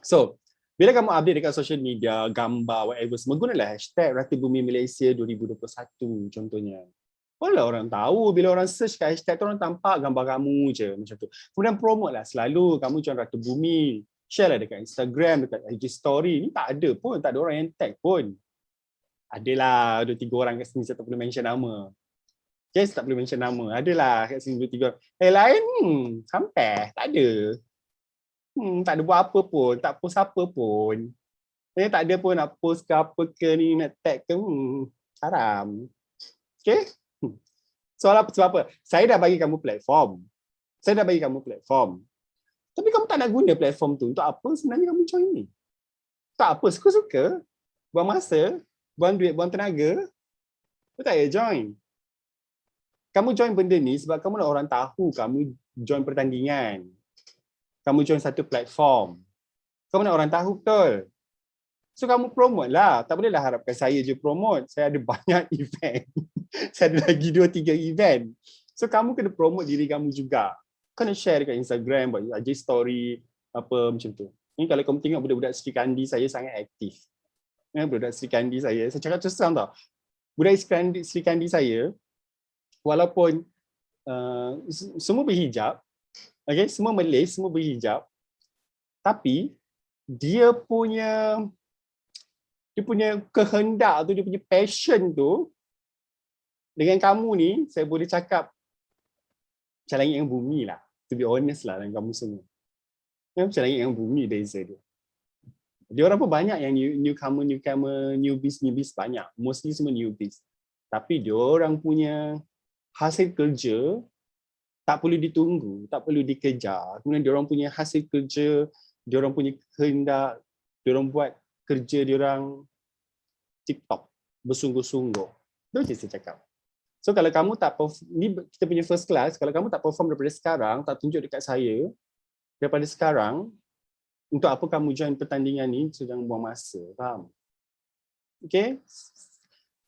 So, bila kamu update dekat social media, gambar, whatever semua, gunalah hashtag Ratu Bumi Malaysia 2021 contohnya. Bila orang tahu, bila orang search kat hashtag tu, orang tampak gambar kamu je macam tu. Kemudian promote lah selalu, kamu join Ratu Bumi. Share lah dekat Instagram, dekat IG story. Ni tak ada pun, tak ada orang yang tag pun. Adalah 2-3 orang kat sini, saya tak boleh mention nama. Okay, saya tak boleh mention nama. Adalah kat sini 2-3 orang. Lain, sampai, tak ada. Tak ada buat apa pun, tak post apa pun. Tak ada pun nak post ke apa ke ni, nak tag ke, haram. Okay? Soal apa, sebab apa? Saya dah bagi kamu platform. Tapi kamu tak nak guna platform tu, untuk apa sebenarnya kamu join ni? Tak apa, suka-suka. Buang masa, buang duit, buang tenaga. Kau tak payah join. Kamu join benda ni sebab kamu nak orang tahu kamu join pertandingan. Kamu join satu platform. Kamu nak orang tahu betul. So kamu promote lah. Tak bolehlah harapkan saya je promote. Saya ada banyak event. Saya ada lagi 2-3 event. So kamu kena promote diri kamu juga. Kena share dekat Instagram, buat IG story, apa macam tu. Ni kalau kamu tengok budak-budak Sri Kandi, saya sangat aktif. Budak Sri Kandi saya cakap terus terang tau. Budak Sri Kandi saya, walaupun semua berhijab, okay, semua Malay, semua berhijab, tapi dia punya kehendak tu, dia punya passion tu, dengan kamu ni, saya boleh cakap macam langit dengan bumi lah. To be honest lah dengan kamu semua. Macam langit dengan bumi beza dia. Dia orang pun banyak yang newcomer, newbies banyak. Mostly semua newbies. Tapi dia orang punya hasil kerja tak perlu ditunggu, tak perlu dikejar. Kemudian dia orang punya hasil kerja, dia orang punya kehendak, dia orang buat kerja dia orang tip-top, bersungguh-sungguh. Itu je saya cakap. So kalau kamu tak perform, ni kita punya first class, kalau kamu tak perform daripada sekarang, tak tunjuk dekat saya, daripada sekarang, untuk apa kamu join pertandingan ni, sedang buang masa, faham? Okay?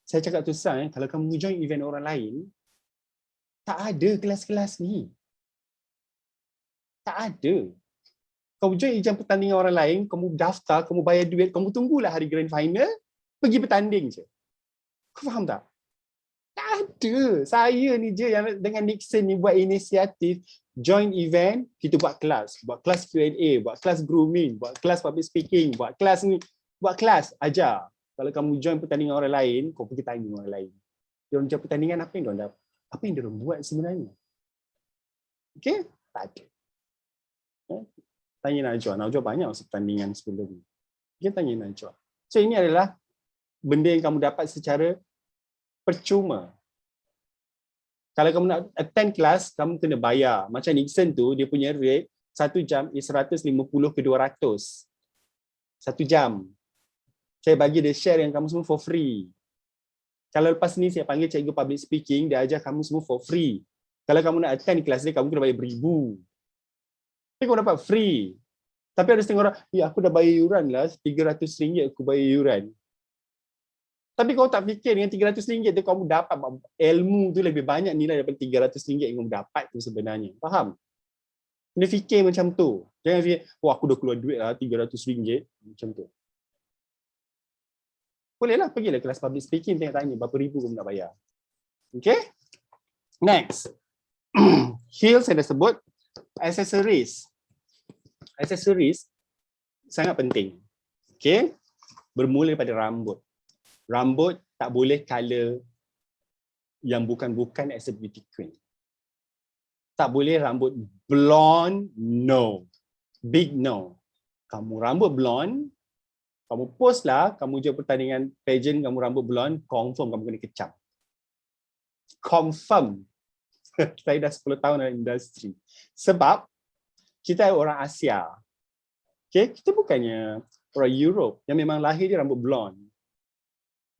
Saya cakap terus terang, kalau kamu join event orang lain, tak ada kelas-kelas ni. Tak ada. Kamu join event pertandingan orang lain, kamu daftar, kamu bayar duit, kamu tunggulah hari grand final, pergi bertanding je. Kau faham tak? Tak Ada. Saya ni je yang dengan Nixon ni buat inisiatif join event, kita buat kelas Q&A, buat kelas grooming, buat kelas public speaking, buat kelas ni, buat kelas ajar. Kalau kamu join pertandingan orang lain, kau pergi tanya orang lain. Dia orang join pertandingan apa yang dia apa yang dia orang buat sebenarnya? Okey? Tak ada. Tanya Najwa banyak masa pertandingan sebelum ni. Dia tanya Najwa. So ini adalah benda yang kamu dapat secara percuma. Kalau kamu nak attend kelas, kamu kena bayar. Macam Nixon tu, dia punya rate 1 jam is 150 ke 200. 1 jam. Saya bagi dia share yang kamu semua for free. Kalau lepas ni saya panggil cikgu public speaking, dia ajar kamu semua for free. Kalau kamu nak attend kelas dia, kamu kena bayar beribu. Tapi kamu dapat free. Tapi ada setengah orang, ya aku dah bayar yuran lah, RM300 aku bayar yuran. Tapi kau tak fikir dengan RM300 tu kamu dapat ilmu tu lebih banyak nilai daripada RM300 yang kamu dapat tu sebenarnya. Faham? Kena fikir macam tu. Jangan fikir, wah aku dah keluar duit lah RM300 macam tu. Bolehlah pergilah kelas public speaking, tanya berapa ribu kamu nak bayar. Okay? Next. Heels saya dah sebut. Accessories. Accessories sangat penting. Okay? Bermula pada rambut. Rambut tak boleh color yang bukan-bukan as a beauty queen. Tak boleh rambut blonde, no. Big no. Kamu rambut blonde, kamu post lah, kamu je pertandingan pageant, kamu rambut blonde, confirm kamu kena kecam. Confirm. Saya dah 10 tahun dalam industri. Sebab kita orang Asia. Okay? Kita bukannya orang Europe yang memang lahir dia rambut blonde.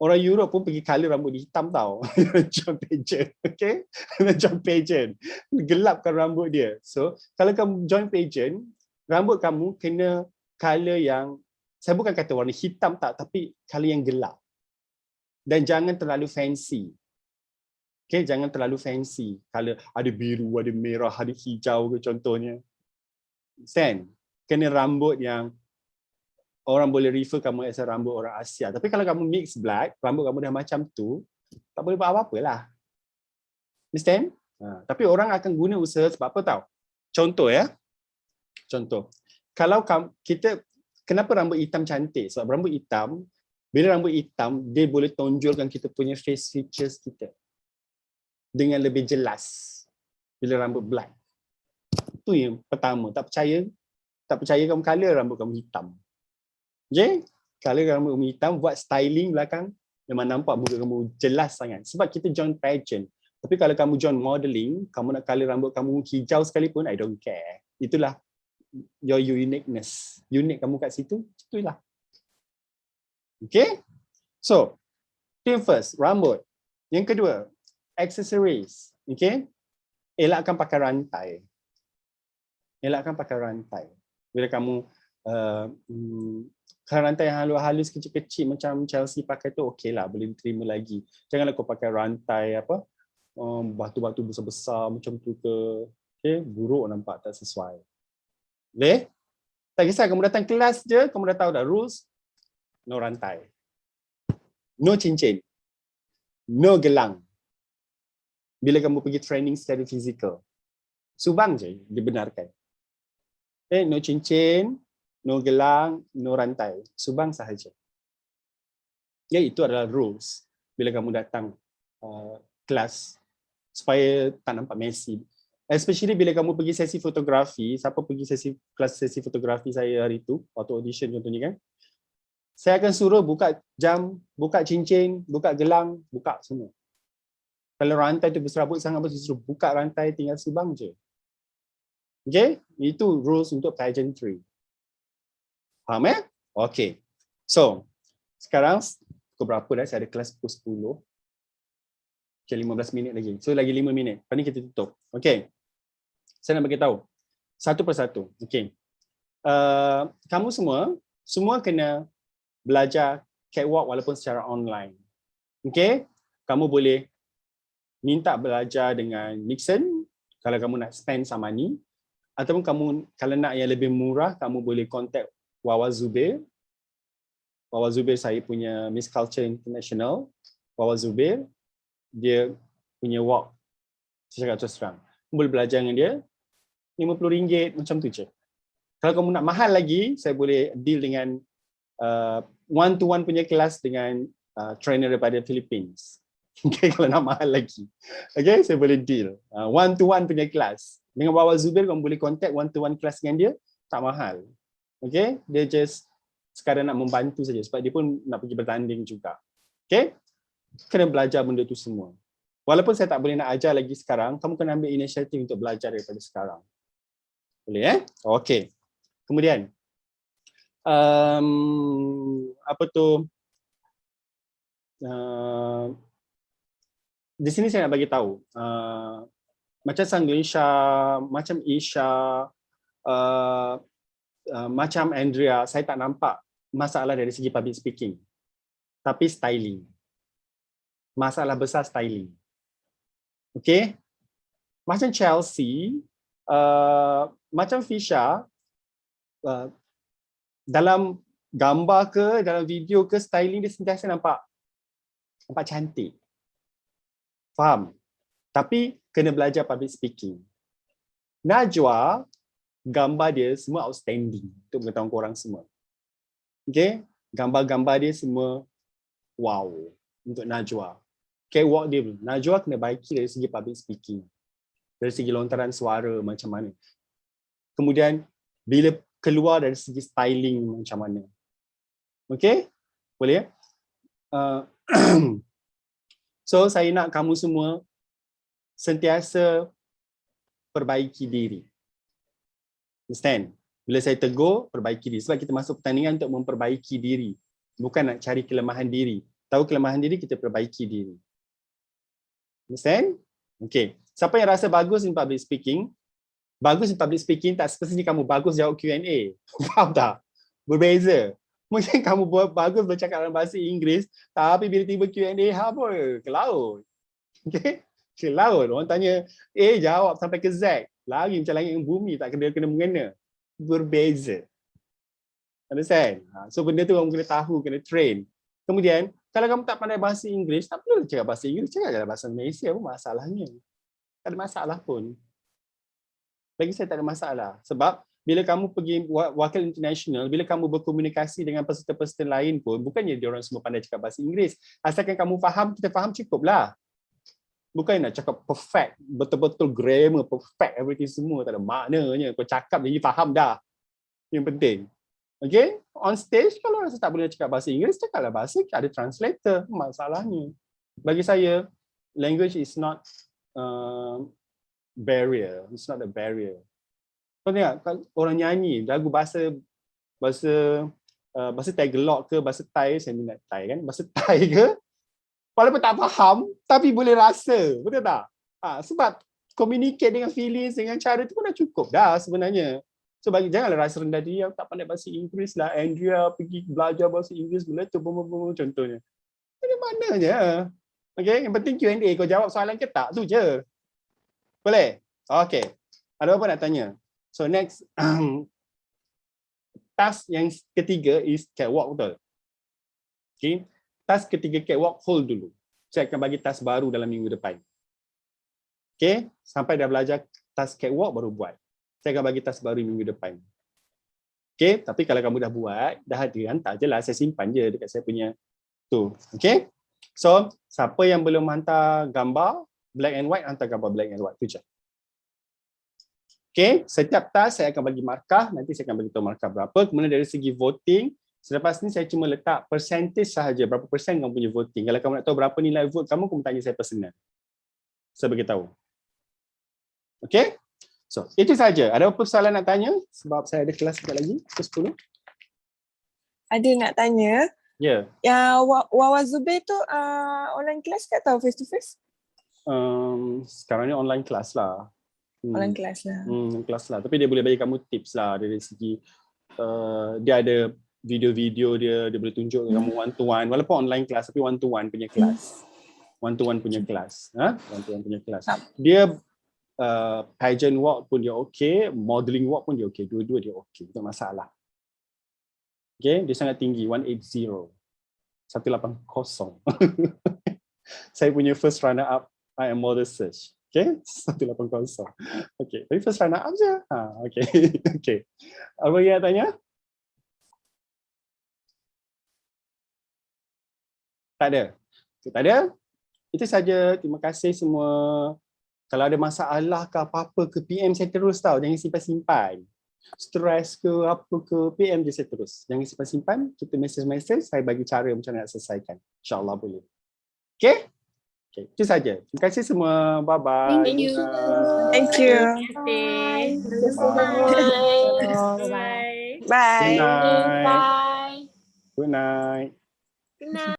Orang Europe pun pergi color rambut dia hitam tau. Join pageant. Okay? Join pageant. Gelapkan rambut dia. So, kalau kamu join pageant, rambut kamu kena color yang, saya bukan kata warna hitam tak, tapi color yang gelap. Dan jangan terlalu fancy. Okay? Jangan terlalu fancy. Color ada biru, ada merah, ada hijau ke contohnya. Understand? Kena rambut yang orang boleh refer kamu as rambut orang Asia. Tapi kalau kamu mix black, rambut kamu dah macam tu, tak boleh buat apa-apa lah. Understand? Tapi orang akan guna usaha sebab apa tahu? Contoh ya. Contoh. Kalau kita, kenapa rambut hitam cantik? Sebab rambut hitam, bila rambut hitam, dia boleh tonjolkan kita punya face features kita dengan lebih jelas bila rambut black. Itu yang pertama. Tak percaya kamu color rambut kamu hitam. Okay? Kalau rambut kamu hitam, buat styling belakang, memang nampak muka kamu jelas sangat. Sebab kita join pageant. Tapi kalau kamu join modeling, kamu nak color rambut kamu hijau sekalipun, I don't care. Itulah your uniqueness. Unik kamu kat situ, itulah. Okay? So, thing first, rambut. Yang kedua, accessories. Okay? Elakkan pakai rantai. Elakkan pakai rantai. Bila kamu kalau rantai yang halus-halus kecil-kecil macam Chelsea pakai tu okey lah, boleh diterima lagi. Janganlah kau pakai rantai apa batu-batu besar-besar macam tu ke. Okay? Buruk nampak, tak sesuai. Boleh? Tak kisah kamu datang kelas je, kamu dah tahu dah rules. No rantai. No cincin. No gelang. Bila kamu pergi training secara fizikal. Subang je dibenarkan. Okay? No cincin, no gelang, no rantai. Subang sahaja. Ya, itu adalah rules bila kamu datang kelas supaya tak nampak messy. Especially bila kamu pergi sesi fotografi, siapa pergi kelas sesi fotografi saya hari itu, waktu audition contohnya kan, saya akan suruh buka jam, buka cincin, buka gelang, buka semua. Kalau rantai tu berserabut sangat, saya suruh buka rantai, tinggal subang je. Okay? Itu rules untuk pageantry. Faham ya? Okay. So, sekarang pukul berapa dah? Saya ada kelas pukul 10. Okay, 15 minit lagi. So, lagi 5 minit. Lepas ni kita tutup. Okay. Saya nak bagi tahu. Satu persatu. Okay. Kamu semua kena belajar catwalk walaupun secara online. Okay. Kamu boleh minta belajar dengan Nixon kalau kamu nak spend some money. Ataupun kamu kalau nak yang lebih murah, kamu boleh contact Wawa Zubir. Wawa Zubir saya punya Miss Culture International. Wawa Zubir. dia punya walk. Saya cakap terus terang. Kamu boleh belajar dengan dia RM50 macam tu je. Kalau kamu nak mahal lagi, saya boleh deal dengan one-to-one punya kelas dengan trainer daripada Philippines. Okay, kalau nak mahal lagi. Okay, saya boleh deal. One-to-one punya kelas. Dengan Wawa Zubir, kamu boleh contact one-to-one kelas dengan dia, tak mahal. Okay, dia just sekadar nak membantu saja sebab dia pun nak pergi bertanding juga. Okay, kena belajar benda tu semua. Walaupun saya tak boleh nak ajar lagi sekarang, kamu kena ambil inisiatif untuk belajar daripada sekarang. Boleh Okay. Kemudian, apa tu? Di sini saya nak bagi tahu. Macam Sanglisha, macam Isha, macam Andrea, saya tak nampak masalah dari segi public speaking. Tapi styling. Masalah besar styling. Okay? Macam Chelsea, macam Fisha, dalam gambar ke, dalam video ke, styling dia sentiasa nampak cantik. Faham? Tapi kena belajar public speaking. Najwa, gambar dia semua outstanding untuk mengetahui korang semua. Okay? Gambar-gambar dia semua wow untuk Najwa. Catwalk dia, Najwa kena baiki dari segi public speaking. Dari segi lontaran suara macam mana. Kemudian bila keluar dari segi styling macam mana. Okay? Boleh? So saya nak kamu semua sentiasa perbaiki diri. Understand? Bila saya tegur, perbaiki diri. Sebab kita masuk pertandingan untuk memperbaiki diri. Bukan nak cari kelemahan diri. Tahu kelemahan diri, kita perbaiki diri. Understand? Okay. Siapa yang rasa bagus in public speaking? Bagus in public speaking tak sepatutnya kamu bagus jawab Q&A. Faham tak? Berbeza. Mungkin kamu buat bagus bercakap dalam bahasa Inggeris, tapi bila tiba Q&A, apa? Ke laut. Okay? Ke laut. Orang tanya, jawab sampai ke Z. Lari macam langit dengan bumi, tak kena mengena. Berbeza. Understand? So benda tu kamu kena tahu, kena train. Kemudian, kalau kamu tak pandai bahasa Inggeris, tak perlu cakap bahasa Inggeris, cakap dalam bahasa Malaysia pun masalahnya. Tak ada masalah pun. Bagi saya tak ada masalah. Sebab bila kamu pergi wakil international, bila kamu berkomunikasi dengan peserta-peserta lain pun, bukannya diorang semua pandai cakap bahasa Inggeris. Asalkan kamu faham, kita faham cukuplah. Bukan nak cakap perfect, betul-betul grammar, perfect, everything semua. Tak ada maknanya. Kau cakap jadi faham dah. Yang penting. Okay? On stage, kalau rasa tak boleh cakap bahasa Inggeris, cakaplah bahasa, ada translator. Masalahnya. Bagi saya, language is not barrier. It's not a barrier. Kau tengok, orang nyanyi, lagu bahasa Tagalog ke, bahasa Thai, saya minat Thai kan, bahasa Thai ke, walaupun tak faham, tapi boleh rasa, betul tak? Sebab communicate dengan feelings, dengan cara tu pun dah cukup dah sebenarnya. So janganlah rasa rendah diri, tak pandai bahasa Inggeris lah, Andrea pergi belajar bahasa Inggeris, contohnya. Ada maknanya. Okay, yang penting Q&A, kau jawab soalan ke tak, tu je. Boleh? Okay. Ada apa nak tanya? So next, task yang ketiga is catwalk, betul? Okay. Task ketiga catwalk, hold dulu. Saya akan bagi task baru dalam minggu depan. Okay, sampai dah belajar task catwalk baru buat. Saya akan bagi task baru minggu depan. Okay, tapi kalau kamu dah buat, dah ada, hantar je lah. Saya simpan je dekat saya punya tu. Okay, so siapa yang belum hantar gambar black and white, hantar gambar black and white. Tu je. Okay, setiap task saya akan bagi markah, nanti saya akan bagi tahu markah berapa. Kemudian dari segi voting, selepas ni saya cuma letak percentage sahaja, berapa persen kamu punya voting. Kalau kamu nak tahu berapa nilai vote kamu tanya saya personal. Saya beritahu. Okay, so itu saja. Ada apa soalan nak tanya? Sebab saya ada kelas sekejap lagi, pukul 10. Ada nak tanya. Ya. Yang Wawa Zubir tu online class ke atau face to face? Sekarang ni online class lah. Online class lah. Kelas lah. Tapi dia boleh bagi kamu tips lah dari segi dia ada video-video dia boleh tunjuk kamu one to one, walaupun online class tapi one to one punya kelas. One to one punya kelas. One to one punya kelas. Dia pageant walk pun dia okey, modeling walk pun dia okey. Dua-dua dia okey. Tak masalah. Okay, dia sangat tinggi 180. 180. Saya punya first runner up I am model search. Okay, 180. Okay, tapi first runner up je. Okay, okay. Apa yang nak tanya? Tak ada. Tak ada. Itu saja. Terima kasih semua. Kalau ada masalah ke apa-apa ke PM saya terus tau. Jangan simpan-simpan. Stres ke apa ke PM je saya terus. Jangan simpan-simpan. Kita message-message. Saya bagi cara macam mana nak selesaikan. InsyaAllah boleh. Okay? Okay, itu saja. Terima kasih semua. Bye-bye. Thank you. Thank you. Bye. Bye. Bye. Good night. Bye. Good night. Good night.